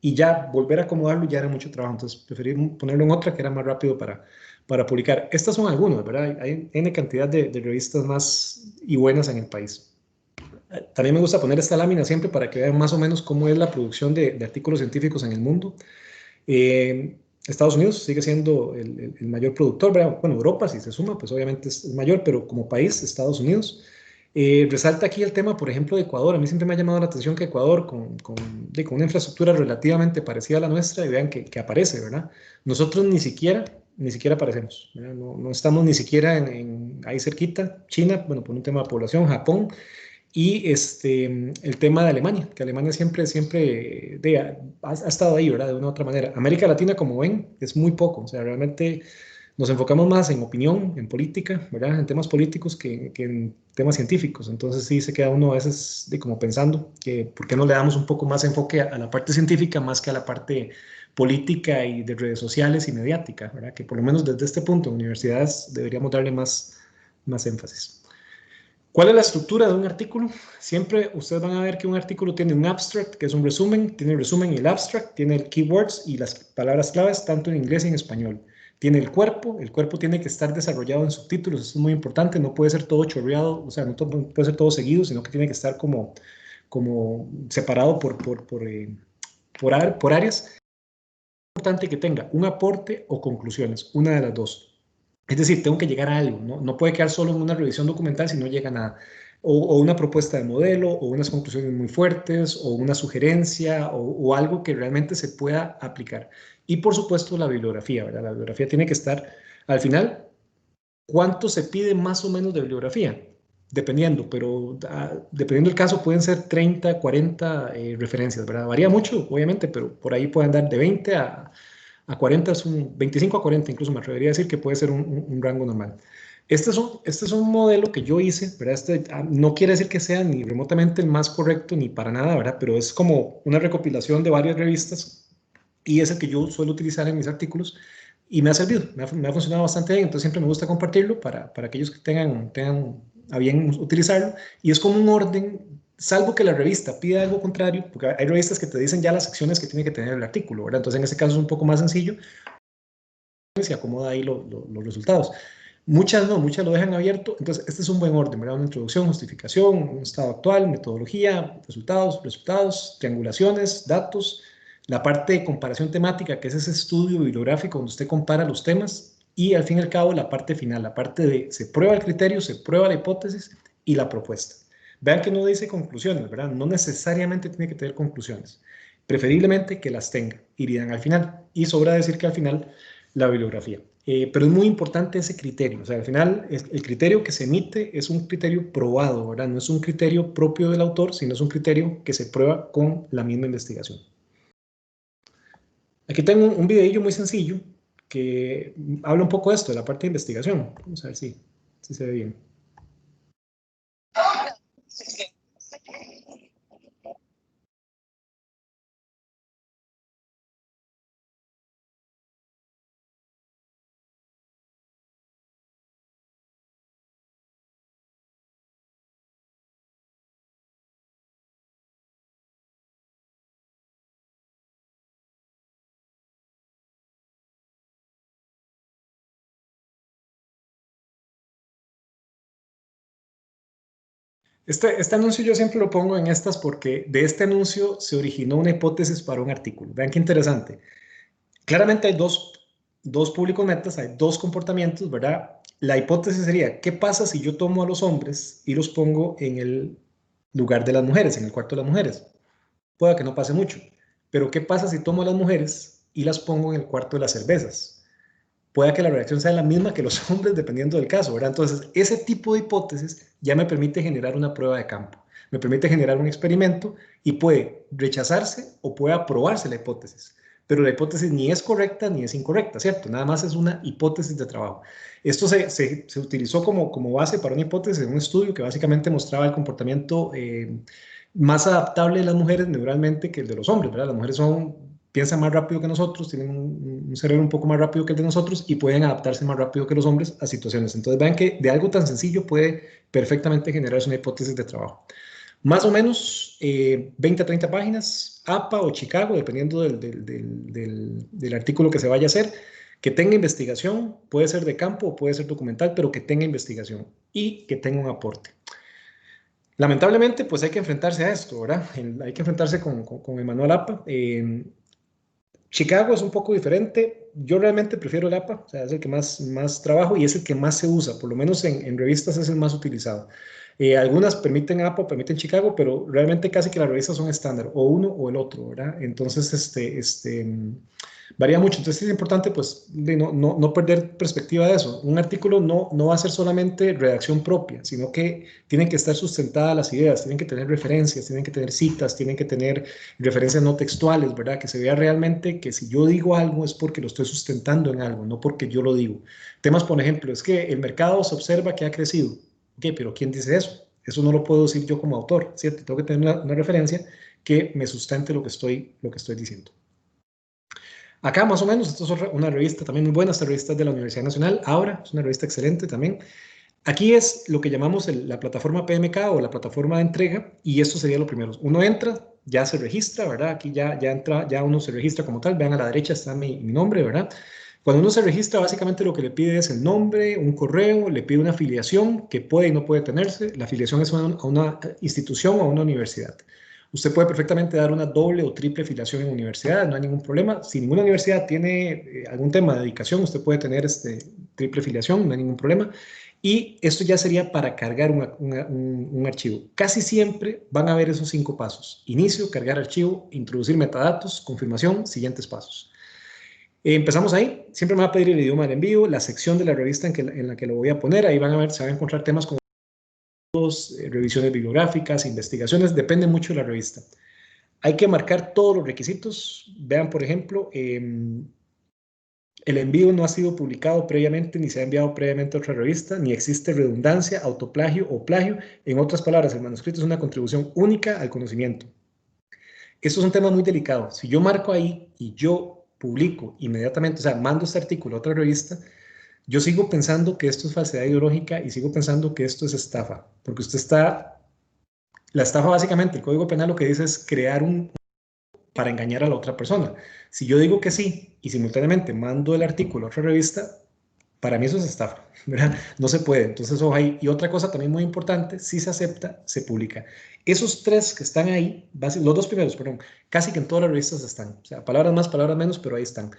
y ya volver a acomodarlo ya era mucho trabajo. Entonces preferí ponerlo en otra que era más rápido para publicar. Estas son algunas, ¿verdad? Hay N cantidad de revistas más y buenas en el país. También me gusta poner esta lámina siempre para que vean más o menos cómo es la producción de artículos científicos en el mundo. Estados Unidos sigue siendo el mayor productor, ¿verdad? Bueno, Europa, si se suma, pues obviamente es mayor, pero como país, Estados Unidos. Resalta aquí el tema, por ejemplo, de Ecuador. A mí siempre me ha llamado la atención que Ecuador, con una infraestructura relativamente parecida a la nuestra, y vean que aparece, ¿verdad? Nosotros ni siquiera aparecemos, ¿verdad? No estamos ni siquiera ahí cerquita. China, bueno, por un tema de población, Japón, y el tema de Alemania, que Alemania siempre ha estado ahí, ¿verdad? De una u otra manera. América Latina, como ven, es muy poco. O sea, realmente nos enfocamos más en opinión, en política, ¿verdad? En temas políticos que en temas científicos. Entonces sí se queda uno a veces como pensando que por qué no le damos un poco más enfoque a la parte científica más que a la parte política y de redes sociales y mediática, ¿verdad? Que por lo menos desde este punto en universidades deberíamos darle más énfasis. ¿Cuál es la estructura de un artículo? Siempre ustedes van a ver que un artículo tiene un abstract, que es un resumen, tiene el resumen y el abstract, tiene el keywords y las palabras claves, tanto en inglés y en español. Tiene el cuerpo tiene que estar desarrollado en subtítulos, eso es muy importante, no puede ser todo chorreado, o sea, no puede ser todo seguido, sino que tiene que estar como separado por áreas. Es importante que tenga un aporte o conclusiones, una de las dos. Es decir, tengo que llegar a algo, ¿no? No puede quedar solo en una revisión documental si no llega a nada. O una propuesta de modelo, o unas conclusiones muy fuertes, o una sugerencia, o algo que realmente se pueda aplicar. Y por supuesto la bibliografía, ¿verdad? La bibliografía tiene que estar al final. ¿Cuánto se pide más o menos de bibliografía? Dependiendo, pero dependiendo del caso pueden ser 30, 40 referencias, ¿verdad? Varía mucho, obviamente, pero por ahí pueden dar de 20 a 40, 25 a 40, incluso me atrevería a decir que puede ser un rango normal. Este es un modelo que yo hice, ¿verdad? No quiere decir que sea ni remotamente el más correcto ni para nada, ¿verdad? Pero es como una recopilación de varias revistas y es el que yo suelo utilizar en mis artículos y me ha servido, me ha funcionado bastante bien, entonces siempre me gusta compartirlo para aquellos que tengan a bien utilizarlo y es como un orden, salvo que la revista pida algo contrario, porque hay revistas que te dicen ya las secciones que tiene que tener el artículo, ¿verdad? Entonces en ese caso es un poco más sencillo y se acomoda ahí los resultados. Muchas no, muchas lo dejan abierto, entonces este es un buen orden, ¿verdad? Una introducción, justificación, un estado actual, metodología, resultados, triangulaciones, datos, la parte de comparación temática, que es ese estudio bibliográfico donde usted compara los temas, y al fin y al cabo la parte final, la parte de se prueba el criterio, se prueba la hipótesis y la propuesta. Vean que no dice conclusiones, ¿verdad? No necesariamente tiene que tener conclusiones, preferiblemente que las tenga, irían al final, y sobra decir que al final la bibliografía. Pero es muy importante ese criterio, o sea, al final el criterio que se emite es un criterio probado, ¿verdad? No es un criterio propio del autor, sino es un criterio que se prueba con la misma investigación. Aquí tengo un videillo muy sencillo que habla un poco de esto, de la parte de investigación. Vamos a ver si se ve bien. Este anuncio yo siempre lo pongo en estas porque de este anuncio se originó una hipótesis para un artículo. Vean qué interesante. Claramente hay dos públicos metas, hay dos comportamientos, ¿verdad? La hipótesis sería, ¿qué pasa si yo tomo a los hombres y los pongo en el lugar de las mujeres, en el cuarto de las mujeres? Puede que no pase mucho, pero ¿qué pasa si tomo a las mujeres y las pongo en el cuarto de las cervezas? Puede que la reacción sea la misma que los hombres dependiendo del caso, ¿verdad? Entonces, ese tipo de hipótesis ya me permite generar una prueba de campo, me permite generar un experimento y puede rechazarse o puede aprobarse la hipótesis. Pero la hipótesis ni es correcta ni es incorrecta, ¿cierto? Nada más es una hipótesis de trabajo. Esto se utilizó como base para una hipótesis en un estudio que básicamente mostraba el comportamiento más adaptable de las mujeres neuralmente que el de los hombres, ¿verdad? Las mujeres piensan más rápido que nosotros, tienen un cerebro un poco más rápido que el de nosotros y pueden adaptarse más rápido que los hombres a situaciones. Entonces vean que de algo tan sencillo puede perfectamente generarse una hipótesis de trabajo. Más o menos 20 a 30 páginas, APA o Chicago, dependiendo del artículo que se vaya a hacer, que tenga investigación, puede ser de campo o puede ser documental, pero que tenga investigación y que tenga un aporte. Lamentablemente, pues hay que enfrentarse a esto, ¿verdad? Hay que enfrentarse con el manual APA. Chicago es un poco diferente. Yo realmente prefiero el APA, o sea, es el que más trabajo y es el que más se usa, por lo menos en revistas es el más utilizado. Algunas permiten APA, permiten Chicago, pero realmente casi que las revistas son estándar, o uno o el otro, ¿verdad? Entonces, varía mucho. Entonces es importante, pues, no perder perspectiva de eso. Un artículo no va a ser solamente redacción propia, sino que tienen que estar sustentadas las ideas, tienen que tener referencias, tienen que tener citas, tienen que tener referencias no textuales, ¿verdad? Que se vea realmente que si yo digo algo es porque lo estoy sustentando en algo, no porque yo lo digo. Temas, por ejemplo, es que el mercado se observa que ha crecido. Ok, pero ¿quién dice eso? Eso no lo puedo decir yo como autor, ¿cierto? Tengo que tener una referencia que me sustente lo que estoy diciendo. Acá más o menos, esto es una revista también muy buena, esta revista es de la Universidad Nacional, ahora es una revista excelente también. Aquí es lo que llamamos la plataforma PMK o la plataforma de entrega y esto sería lo primero. Uno entra, ya se registra, ¿verdad? Aquí ya entra, ya uno se registra como tal, vean a la derecha está mi nombre, ¿verdad? Cuando uno se registra, básicamente lo que le pide es el nombre, un correo, le pide una afiliación que puede y no puede tenerse. La afiliación es a una institución o a una universidad. Usted puede perfectamente dar una doble o triple afiliación en universidad, no hay ningún problema. Si ninguna universidad tiene algún tema de dedicación, usted puede tener triple afiliación, no hay ningún problema. Y esto ya sería para cargar un archivo. Casi siempre van a haber esos 5 pasos. Inicio, cargar archivo, introducir metadatos, confirmación, siguientes pasos. Empezamos ahí, siempre me va a pedir el idioma del envío, la sección de la revista en la que lo voy a poner, ahí van a ver, se van a encontrar temas como revisiones bibliográficas, investigaciones, depende mucho de la revista. Hay que marcar todos los requisitos, vean por ejemplo, el envío no ha sido publicado previamente, ni se ha enviado previamente a otra revista, ni existe redundancia, autoplagio o plagio. En otras palabras, el manuscrito es una contribución única al conocimiento. Esto es un tema muy delicado. Si yo marco ahí y yo publico inmediatamente, o sea, mando este artículo a otra revista, yo sigo pensando que esto es falsedad ideológica y sigo pensando que esto es estafa, porque la estafa básicamente, el Código Penal lo que dice es crear para engañar a la otra persona. Si yo digo que sí y simultáneamente mando el artículo a otra revista, para mí eso es estafa, ¿verdad? No se puede. Entonces, ojo ahí. Y otra cosa también muy importante, si se acepta, se publica. Esos 3 que están ahí, los 2 primeros, perdón, casi que en todas las revistas están. O sea, palabras más, palabras menos, pero ahí están.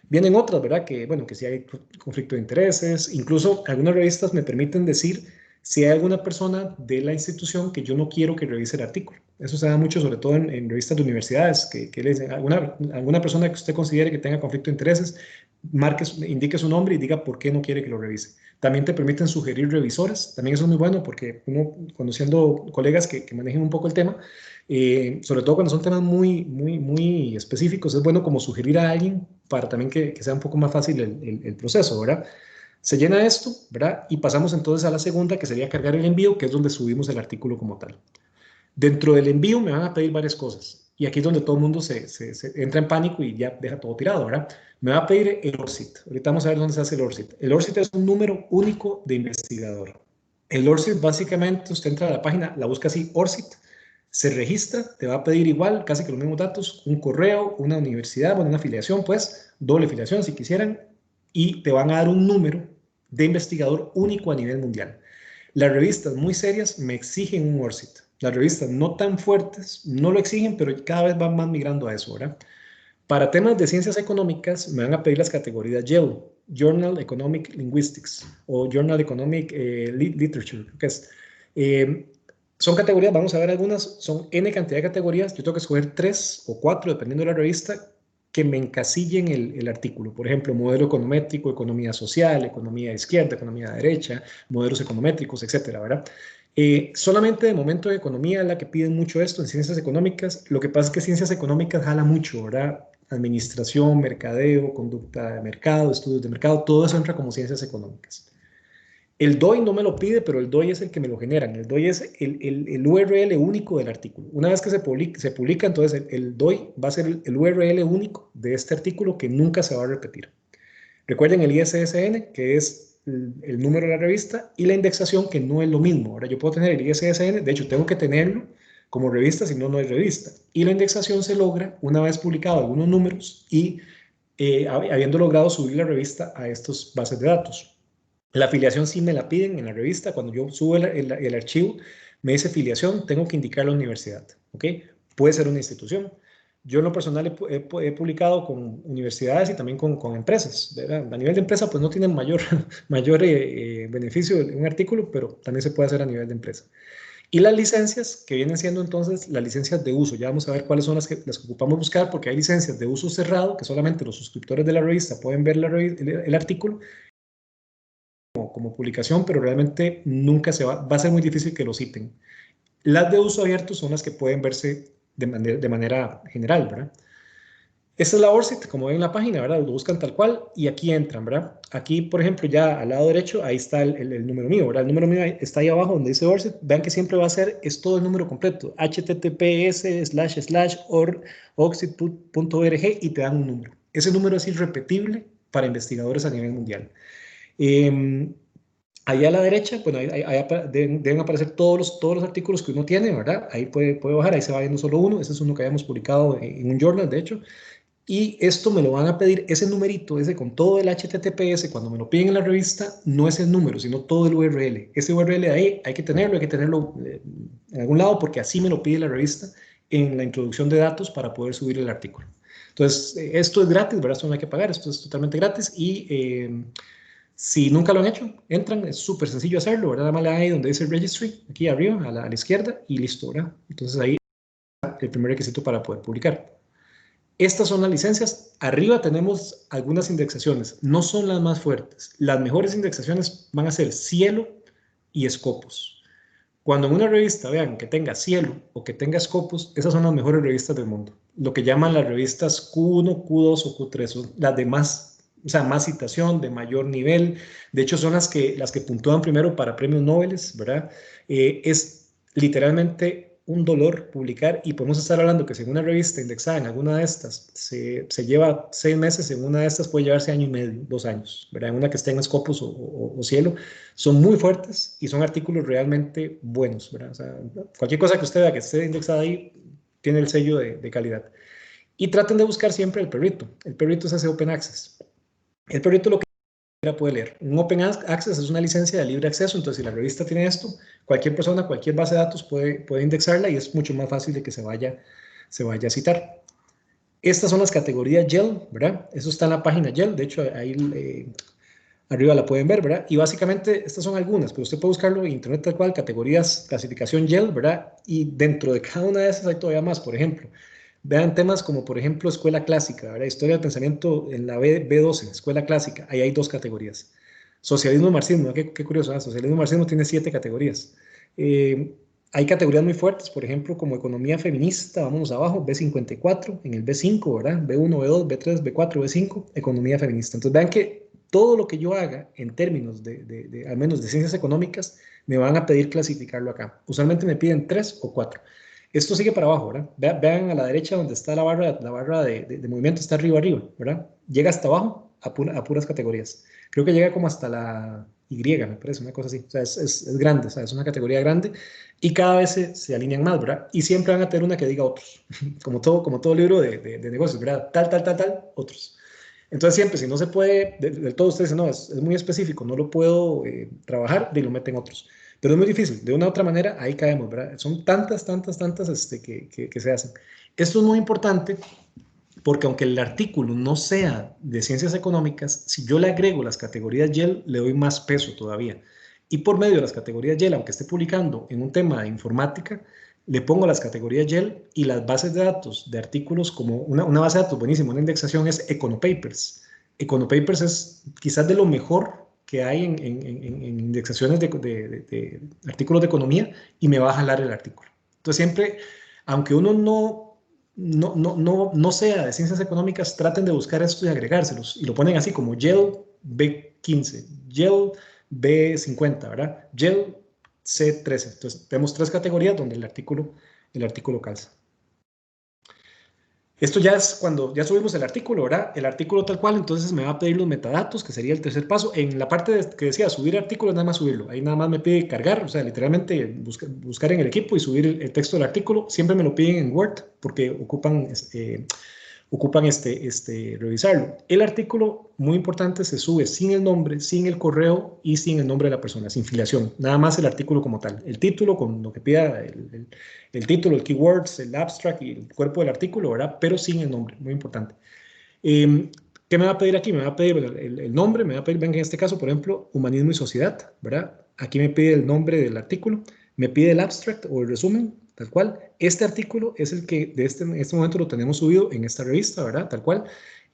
Vienen otras, ¿verdad? Que, bueno, que si hay conflicto de intereses. Incluso algunas revistas me permiten decir si hay alguna persona de la institución que yo no quiero que revise el artículo. Eso se da mucho, sobre todo en revistas de universidades, que le dicen alguna persona que usted considere que tenga conflicto de intereses, indique su nombre y diga por qué no quiere que lo revise. También te permiten sugerir revisores, también eso es muy bueno porque uno, conociendo colegas que manejen un poco el tema, sobre todo cuando son temas muy específicos, es bueno como sugerir a alguien para también que sea un poco más fácil el proceso, ¿verdad? Se llena esto, ¿verdad? Y pasamos entonces a la segunda, que sería cargar el envío, que es donde subimos el artículo como tal. Dentro del envío me van a pedir varias cosas. Y aquí es donde todo el mundo se entra en pánico y ya deja todo tirado, ¿verdad? Me va a pedir el ORCID. Ahorita vamos a ver dónde se hace el ORCID. El ORCID es un número único de investigador. El ORCID básicamente, usted entra a la página, la busca así, ORCID, se registra, te va a pedir igual, casi que los mismos datos, un correo, una universidad, bueno, una afiliación, pues, doble afiliación si quisieran, y te van a dar un número de investigador único a nivel mundial. Las revistas muy serias me exigen un ORCID. Las revistas no tan fuertes no lo exigen, pero cada vez van más migrando a eso, ¿verdad? Para temas de ciencias económicas me van a pedir las categorías JEL, Journal Economic Linguistics o Journal Economic Literature, creo que es. Son categorías, vamos a ver algunas, son N cantidad de categorías, yo tengo que escoger 3 o 4, dependiendo de la revista, que me encasillen el artículo. Por ejemplo, modelo econométrico, economía social, economía de izquierda, economía de derecha, modelos econométricos, etcétera, ¿verdad? Solamente de momento de economía es la que piden mucho esto en ciencias económicas. Lo que pasa es que ciencias económicas jala mucho, ¿verdad? Administración, mercadeo, conducta de mercado, estudios de mercado, todo eso entra como ciencias económicas. El DOI no me lo pide, pero el DOI es el que me lo generan. El DOI es el URL único del artículo. Una vez que se publica entonces el DOI va a ser el URL único de este artículo que nunca se va a repetir. Recuerden el ISSN, que es el número de la revista, y la indexación, que no es lo mismo. Ahora yo puedo tener el ISSN, de hecho tengo que tenerlo como revista, si no, no es revista. Y la indexación se logra una vez publicado algunos números y habiendo logrado subir la revista a estas bases de datos. La afiliación sí me la piden en la revista. Cuando yo subo el archivo, me dice afiliación, tengo que indicar la universidad. ¿Ok? Puede ser una institución. Yo en lo personal he publicado con universidades y también con empresas, ¿verdad? A nivel de empresa, pues no tienen mayor beneficio un artículo, pero también se puede hacer a nivel de empresa. Y las licencias, que vienen siendo entonces las licencias de uso. Ya vamos a ver cuáles son las que ocupamos buscar, porque hay licencias de uso cerrado, que solamente los suscriptores de la revista pueden ver el artículo como publicación, pero realmente nunca va a ser muy difícil que lo citen. Las de uso abierto son las que pueden verse de manera general, ¿verdad? Esta es la ORCID, como ven en la página, ¿verdad? Lo buscan tal cual y aquí entran, ¿verdad? Aquí, por ejemplo, ya al lado derecho, ahí está el número mío, ¿verdad? El número mío está ahí abajo donde dice ORCID. Vean que siempre va a ser, es todo el número completo, https://orcid.org y te dan un número. Ese número es irrepetible para investigadores a nivel mundial. Allá a la derecha, bueno, ahí deben aparecer todos los artículos que uno tiene, ¿verdad? Ahí puede bajar, ahí se va viendo solo uno. Ese es uno que habíamos publicado en un journal, de hecho. Y esto me lo van a pedir, ese numerito, ese con todo el HTTPS, cuando me lo piden en la revista, no es el número, sino todo el URL. Ese URL de ahí hay que tenerlo en algún lado, porque así me lo pide la revista en la introducción de datos para poder subir el artículo. Entonces, esto es gratis, ¿verdad? Esto no hay que pagar, esto es totalmente gratis. Y si nunca lo han hecho, entran, es súper sencillo hacerlo, ¿verdad? Nada más le dan ahí donde dice Registry, aquí arriba, a la izquierda, y listo, ¿verdad? Entonces ahí el primer requisito para poder publicar. Estas son las licencias. Arriba tenemos algunas indexaciones. No son las más fuertes. Las mejores indexaciones van a ser Cielo y Scopus. Cuando en una revista vean que tenga Cielo o que tenga Scopus, esas son las mejores revistas del mundo. Lo que llaman las revistas Q1, Q2 o Q3, son las de más, o sea, más citación, de mayor nivel. De hecho, son las que puntúan primero para premios Nobel, ¿verdad? Es literalmente un dolor publicar, y podemos estar hablando que si en una revista indexada en alguna de estas se lleva 6 meses, en una de estas puede llevarse año y medio, 2 años, ¿verdad? En una que esté en Scopus o Cielo, son muy fuertes y son artículos realmente buenos, ¿verdad? O sea, cualquier cosa que usted vea que esté indexada ahí tiene el sello de calidad. Y traten de buscar siempre el perrito. El perrito es ese Open Access. El perrito lo que puede leer. Un Open Access es una licencia de libre acceso, entonces si la revista tiene esto, cualquier persona, cualquier base de datos puede indexarla y es mucho más fácil de que se vaya a citar. Estas son las categorías GEL, ¿verdad? Eso está en la página GEL, de hecho ahí arriba la pueden ver, ¿verdad? Y básicamente estas son algunas, pero usted puede buscarlo en internet tal cual, categorías, clasificación GEL, ¿verdad? Y dentro de cada una de esas hay todavía más, por ejemplo. Vean temas como, por ejemplo, escuela clásica, ¿verdad? Historia del pensamiento en la B12, escuela clásica, ahí hay 2 categorías. Socialismo, marxismo, qué curioso, ¿eh? Socialismo, marxismo tiene 7 categorías. Hay categorías muy fuertes, por ejemplo, como economía feminista, vámonos abajo, B54, en el B5, ¿verdad? B1, B2, B3, B4, B5, economía feminista. Entonces vean que todo lo que yo haga en términos al menos de ciencias económicas, me van a pedir clasificarlo acá. Usualmente me piden 3 o 4. Esto sigue para abajo, ¿verdad? Vean a la derecha donde está la barra de movimiento, está arriba, ¿verdad? Llega hasta abajo a puras categorías. Creo que llega como hasta la Y, me parece, una cosa así. O sea, es grande, o sea, es una categoría grande y cada vez se alinean más, ¿verdad? Y siempre van a tener una que diga otros, como todo libro de negocios, ¿verdad? Tal, otros. Entonces siempre, si no se puede, del todo usted dice, no, es muy específico, no lo puedo trabajar, y lo meten otros. Pero es muy difícil, de una u otra manera, ahí caemos, ¿verdad? Son tantas que se hacen. Esto es muy importante porque aunque el artículo no sea de ciencias económicas, si yo le agrego las categorías YEL, le doy más peso todavía. Y por medio de las categorías YEL, aunque esté publicando en un tema de informática, le pongo las categorías YEL y las bases de datos de artículos, como una base de datos buenísima, una indexación es EconoPapers. EconoPapers es quizás de lo mejor que hay en indexaciones de artículos de economía, y me va a jalar el artículo. Entonces siempre, aunque uno no sea de ciencias económicas, traten de buscar esto y agregárselos. Y lo ponen así como YEL B15, YEL B50, ¿verdad? YEL C13. Entonces, tenemos 3 categorías donde el artículo calza. Esto ya es cuando ya subimos el artículo, ¿verdad? El artículo tal cual, entonces me va a pedir los metadatos, que sería el tercer paso. En la parte que decía subir artículo, nada más subirlo. Ahí nada más me pide cargar, o sea, literalmente buscar en el equipo y subir el texto del artículo. Siempre me lo piden en Word porque ocupan revisarlo. El artículo, muy importante, se sube sin el nombre, sin el correo y sin el nombre de la persona, sin filiación. Nada más el artículo como tal. El título, con lo que pida el título, el keywords, el abstract y el cuerpo del artículo, ¿verdad? Pero sin el nombre, muy importante. ¿Qué me va a pedir aquí? Me va a pedir el nombre, me va a pedir, venga, en este caso, por ejemplo, humanismo y sociedad, ¿verdad? Aquí me pide el nombre del artículo, me pide el abstract o el resumen, tal cual. Este artículo es el que en este momento lo tenemos subido en esta revista, ¿verdad? Tal cual,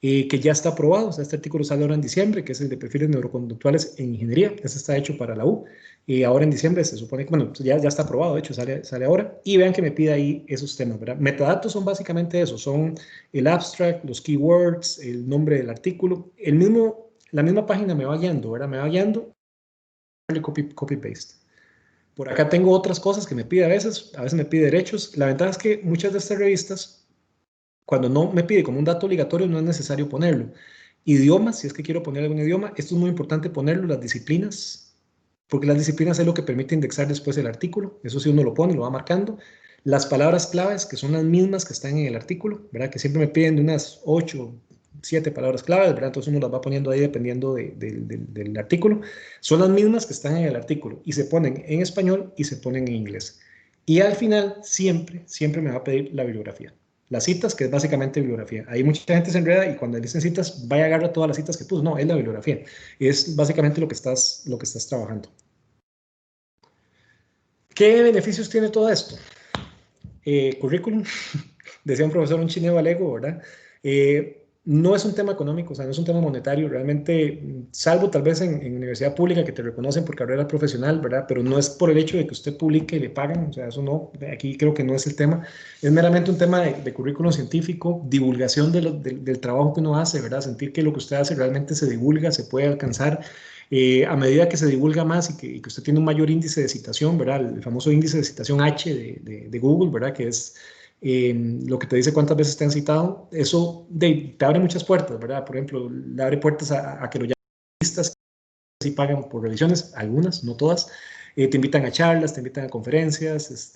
que ya está aprobado. O sea, este artículo sale ahora en diciembre, que es el de perfiles neuroconductuales en ingeniería. Este está hecho para la U. Y ahora en diciembre se supone que, bueno, ya está aprobado, de hecho, sale ahora. Y vean que me pide ahí esos temas, ¿verdad? Metadatos son básicamente eso, son el abstract, los keywords, el nombre del artículo. La misma página me va guiando, ¿verdad? Me va guiando, copy-paste. Por acá tengo otras cosas que me pide a veces me pide derechos. La ventaja es que muchas de estas revistas, cuando no me pide como un dato obligatorio, no es necesario ponerlo. Idiomas, si es que quiero poner algún idioma, esto es muy importante ponerlo, las disciplinas, porque las disciplinas es lo que permite indexar después el artículo. Eso sí uno lo pone, lo va marcando. Las palabras claves, que son las mismas que están en el artículo, ¿verdad? Que siempre me piden de unas 8, 7 palabras claves, ¿verdad? Entonces uno las va poniendo ahí dependiendo del artículo. Son las mismas que están en el artículo y se ponen en español y se ponen en inglés. Y al final, siempre me va a pedir la bibliografía. Las citas, que es básicamente bibliografía. Ahí mucha gente se enreda y cuando dicen citas, vaya a agarrar todas las citas que puso. No, es la bibliografía. Es básicamente lo que estás trabajando. ¿Qué beneficios tiene todo esto? Currículum, decía un profesor, un chineo galego, ¿verdad? No es un tema económico, o sea, no es un tema monetario, realmente, salvo tal vez en universidad pública que te reconocen por carrera profesional, ¿verdad? Pero no es por el hecho de que usted publique y le pagan, o sea, eso no, aquí creo que no es el tema, es meramente un tema de currículum científico, divulgación del trabajo que uno hace, ¿verdad? Sentir que lo que usted hace realmente se divulga, se puede alcanzar. A medida que se divulga más y que usted tiene un mayor índice de citación, ¿verdad? El famoso índice de citación H de Google, ¿verdad? Que es lo que te dice cuántas veces te han citado, eso te abre muchas puertas, ¿verdad? Por ejemplo, le abre puertas a que lo llamen revistas, sí pagan por revisiones, algunas, no todas, te invitan a charlas, te invitan a conferencias,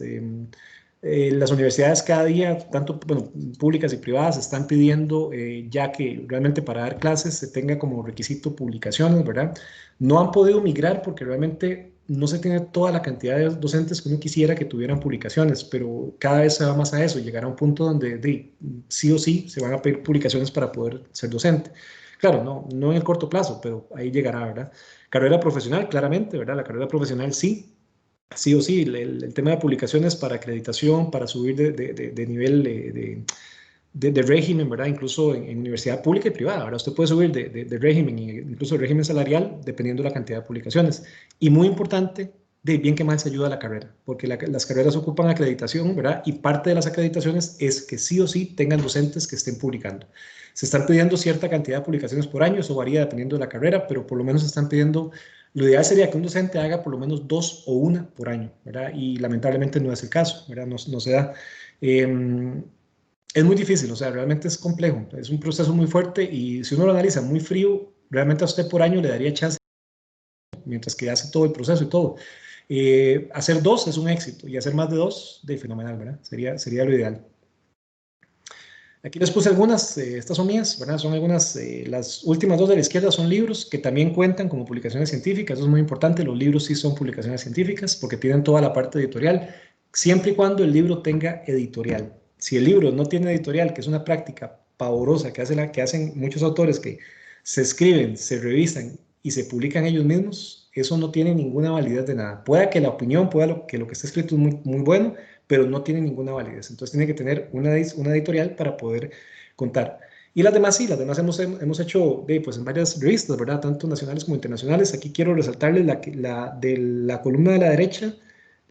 las universidades cada día, tanto bueno, públicas y privadas, están pidiendo ya que realmente para dar clases se tenga como requisito publicaciones, ¿verdad? No han podido migrar porque realmente no se tiene toda la cantidad de docentes que uno quisiera que tuvieran publicaciones, pero cada vez se va más a eso, llegará a un punto donde sí o sí se van a pedir publicaciones para poder ser docente. Claro, no en el corto plazo, pero ahí llegará, ¿verdad? Carrera profesional, claramente, ¿verdad? La carrera profesional sí o sí, el tema de publicaciones para acreditación, para subir de nivel de régimen, ¿verdad? Incluso en universidad pública y privada, ¿verdad? Usted puede subir de régimen, incluso de régimen salarial, dependiendo de la cantidad de publicaciones. Y muy importante, de bien que mal se ayuda a la carrera, porque las carreras ocupan acreditación, ¿verdad? Y parte de las acreditaciones es que sí o sí tengan docentes que estén publicando. Se están pidiendo cierta cantidad de publicaciones por año, eso varía dependiendo de la carrera, pero por lo menos se están pidiendo, lo ideal sería que un docente haga por lo menos 2 o 1 por año, ¿verdad? Y lamentablemente no es el caso, ¿verdad? No se da. Es muy difícil, o sea, realmente es complejo, es un proceso muy fuerte y si uno lo analiza muy frío, realmente a usted por año le daría chance, mientras que hace todo el proceso y todo. Hacer 2 es un éxito y hacer más de 2, de fenomenal, ¿verdad? Sería lo ideal. Aquí les puse algunas, estas son mías, ¿verdad? Son algunas, las últimas 2 de la izquierda son libros que también cuentan como publicaciones científicas, eso es muy importante, los libros sí son publicaciones científicas porque tienen toda la parte editorial, siempre y cuando el libro tenga editorial. Si el libro no tiene editorial, que es una práctica pavorosa que hacen muchos autores que se escriben, se revisan y se publican ellos mismos, eso no tiene ninguna validez de nada. Pueda que la opinión, que lo que está escrito es muy bueno, pero no tiene ninguna validez. Entonces tiene que tener una editorial para poder contar. Y las demás sí, las demás hemos hecho pues, en varias revistas, ¿verdad? Tanto nacionales como internacionales. Aquí quiero resaltarles de la columna de la derecha,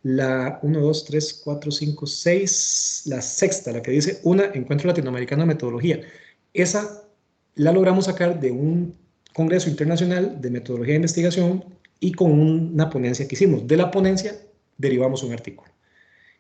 la 1, 2, 3, 4, 5, 6, la sexta, la que dice una Encuentro Latinoamericano de Metodología. Esa la logramos sacar de un congreso internacional de metodología de investigación y con una ponencia que hicimos. De la ponencia derivamos un artículo.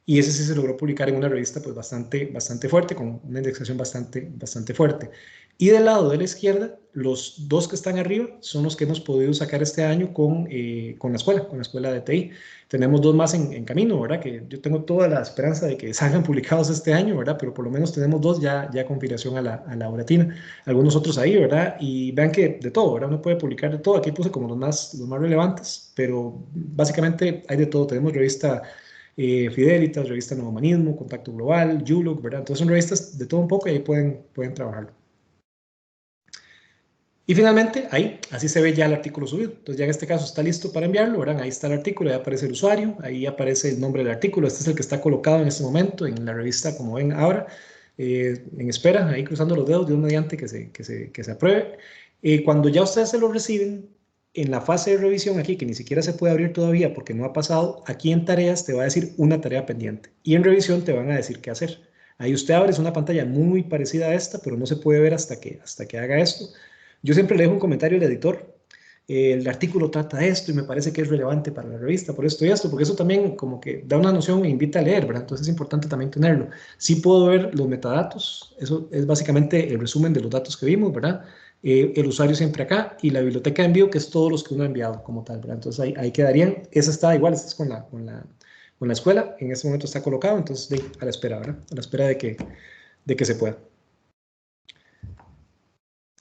Y ese sí se logró publicar en una revista pues bastante fuerte, con una indexación bastante fuerte. Y del lado de la izquierda, los 2 que están arriba son los que hemos podido sacar este año con la escuela de TI. Tenemos 2 más en camino, ¿verdad? Que yo tengo toda la esperanza de que salgan publicados este año, ¿verdad? Pero por lo menos tenemos 2 ya con filiación a la Oratina. Algunos otros ahí, ¿verdad? Y vean que de todo, ¿verdad? Uno puede publicar de todo. Aquí puse como los más relevantes, pero básicamente hay de todo. Tenemos revista Fidelitas, revista Nuevo Humanismo, Contacto Global, YouLook, ¿verdad? Entonces son revistas de todo un poco y ahí pueden trabajarlo. Y finalmente, ahí, así se ve ya el artículo subido. Entonces ya en este caso está listo para enviarlo, ¿verdad? Ahí está el artículo, ahí aparece el usuario, ahí aparece el nombre del artículo. Este es el que está colocado en este momento en la revista, como ven ahora, en espera, ahí cruzando los dedos, Dios mediante que se apruebe. Cuando ya ustedes se lo reciben, en la fase de revisión aquí, que ni siquiera se puede abrir todavía porque no ha pasado, aquí en tareas te va a decir una tarea pendiente y en revisión te van a decir qué hacer. Ahí usted abre, es una pantalla muy parecida a esta, pero no se puede ver hasta que haga esto. Yo siempre le dejo un comentario al editor. El artículo trata esto y me parece que es relevante para la revista, por esto y esto, porque eso también como que da una noción e invita a leer, ¿verdad? Entonces es importante también tenerlo. Sí puedo ver los metadatos, eso es básicamente el resumen de los datos que vimos, ¿verdad? El usuario siempre acá y la biblioteca de envío, que es todos los que uno ha enviado como tal, ¿verdad? Entonces ahí quedarían, esa está igual, esta es con o en la escuela. En este momento está colocado, entonces a la espera, ¿verdad? A la espera de que se pueda.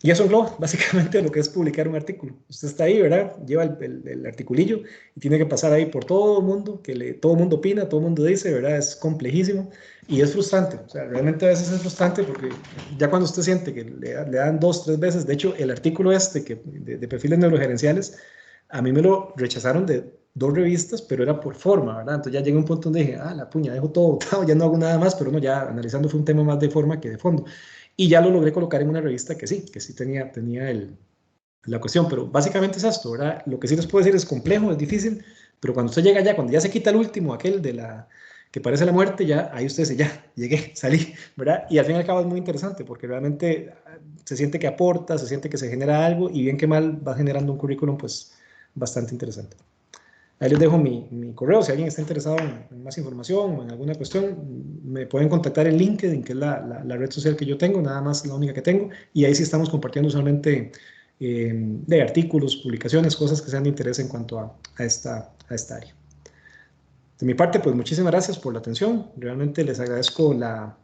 Y eso engloba básicamente lo que es publicar un artículo. Usted está ahí, ¿verdad? Lleva el articulillo y tiene que pasar ahí por todo el mundo, todo el mundo opina, todo el mundo dice, ¿verdad? Es complejísimo y es frustrante. O sea, realmente a veces es frustrante porque ya cuando usted siente que le dan 2, 3 veces, de hecho, el artículo de perfiles neurogerenciales, a mí me lo rechazaron de 2 revistas, pero era por forma, ¿verdad? Entonces ya llegué a un punto donde dije, la puña, dejo todo botado, ya no hago nada más, pero no, ya analizando fue un tema más de forma que de fondo. Y ya lo logré colocar en una revista que sí tenía la cuestión, pero básicamente es esto, ¿verdad? Lo que sí les puedo decir es complejo, es difícil, pero cuando usted llega ya, cuando ya se quita el último, aquel que parece la muerte, ya ahí usted dice, ya, llegué, salí, ¿verdad? Y al fin y al cabo es muy interesante porque realmente se siente que aporta, se siente que se genera algo y bien que mal va generando un currículum pues bastante interesante. Ahí les dejo mi correo, si alguien está interesado en más información o en alguna cuestión, me pueden contactar en LinkedIn, que es la red social que yo tengo, nada más la única que tengo, y ahí sí estamos compartiendo usualmente de artículos, publicaciones, cosas que sean de interés en cuanto a esta área. De mi parte, pues muchísimas gracias por la atención, realmente les agradezco la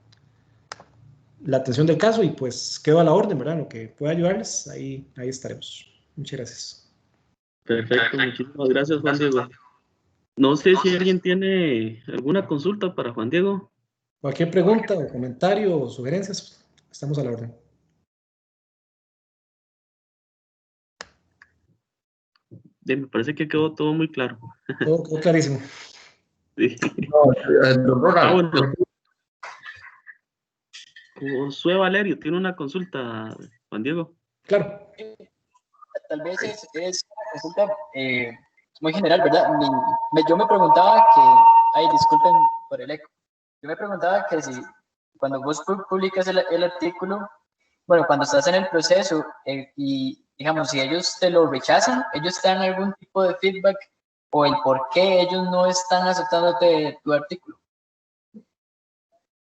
atención del caso y pues quedo a la orden, ¿verdad? Lo que pueda ayudarles, ahí estaremos. Muchas gracias. Perfecto, muchísimas gracias, Juan Diego. No sé si alguien tiene alguna consulta para Juan Diego. Cualquier pregunta o comentario o sugerencias, estamos a la orden. Me parece que quedó todo muy claro. Todo quedó clarísimo. Sí. Bueno. Josué Valerio tiene una consulta, Juan Diego. Claro. Tal vez es consulta muy general, ¿verdad? Yo me preguntaba que, disculpen por el eco, yo me preguntaba que si cuando vos publicas el artículo, bueno, cuando estás en el proceso y digamos, si ellos te lo rechazan, ellos te dan algún tipo de feedback o el por qué ellos no están aceptándote tu artículo.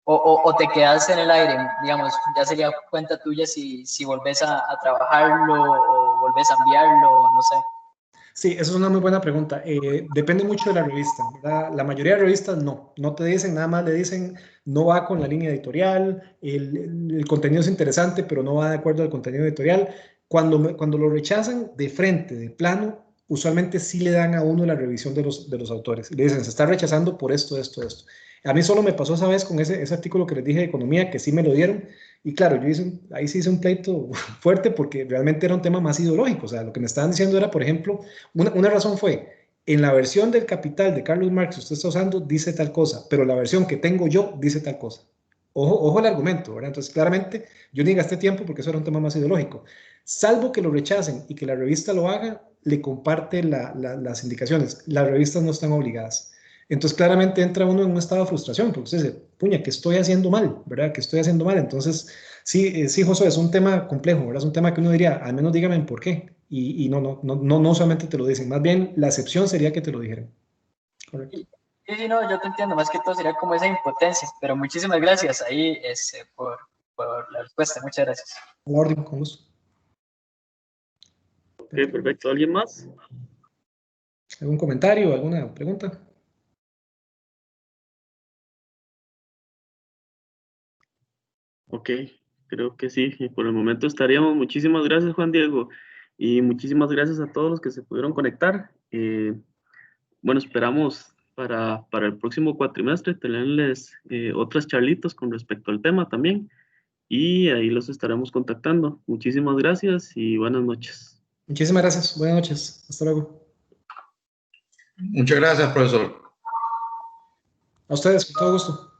O te quedas en el aire, digamos, ya sería cuenta tuya si volvés a trabajarlo o volvés a enviarlo, no sé. Sí, esa es una muy buena pregunta. Depende mucho de la revista, ¿verdad? La mayoría de revistas no te dicen, nada más le dicen, no va con la línea editorial, el contenido es interesante, pero no va de acuerdo al contenido editorial. Cuando lo rechazan de frente, de plano, usualmente sí le dan a uno la revisión de los autores. Le dicen, se está rechazando por esto, esto, esto. A mí solo me pasó esa vez con ese artículo que les dije de economía, que sí me lo dieron. Y claro, ahí sí hice un pleito fuerte porque realmente era un tema más ideológico. O sea, lo que me estaban diciendo era, por ejemplo, una razón fue, en la versión del Capital de Carlos Marx que usted está usando dice tal cosa, pero la versión que tengo yo dice tal cosa. Ojo el argumento, ¿verdad? Entonces, claramente, yo ni gasté tiempo porque eso era un tema más ideológico. Salvo que lo rechacen y que la revista lo haga, le comparte las indicaciones. Las revistas no están obligadas. Entonces, claramente entra uno en un estado de frustración, porque usted dice, puña, ¿qué estoy haciendo mal? ¿Verdad? ¿Qué estoy haciendo mal? Entonces, sí, Josué, es un tema complejo, ¿verdad? Es un tema que uno diría, al menos dígame por qué. Y no solamente te lo dicen, más bien la excepción sería que te lo dijeran. Correcto. Sí, no, yo te entiendo, más que todo sería como esa impotencia, pero muchísimas gracias ahí por la respuesta, muchas gracias. A la orden, con gusto. Ok, perfecto. ¿Alguien más? ¿Algún comentario, alguna pregunta? Ok, creo que sí. Y por el momento estaríamos. Muchísimas gracias, Juan Diego. Y muchísimas gracias a todos los que se pudieron conectar. Bueno, esperamos para el próximo cuatrimestre tenerles otras charlitas con respecto al tema también. Y ahí los estaremos contactando. Muchísimas gracias y buenas noches. Muchísimas gracias. Buenas noches. Hasta luego. Muchas gracias, profesor. A ustedes, con todo gusto.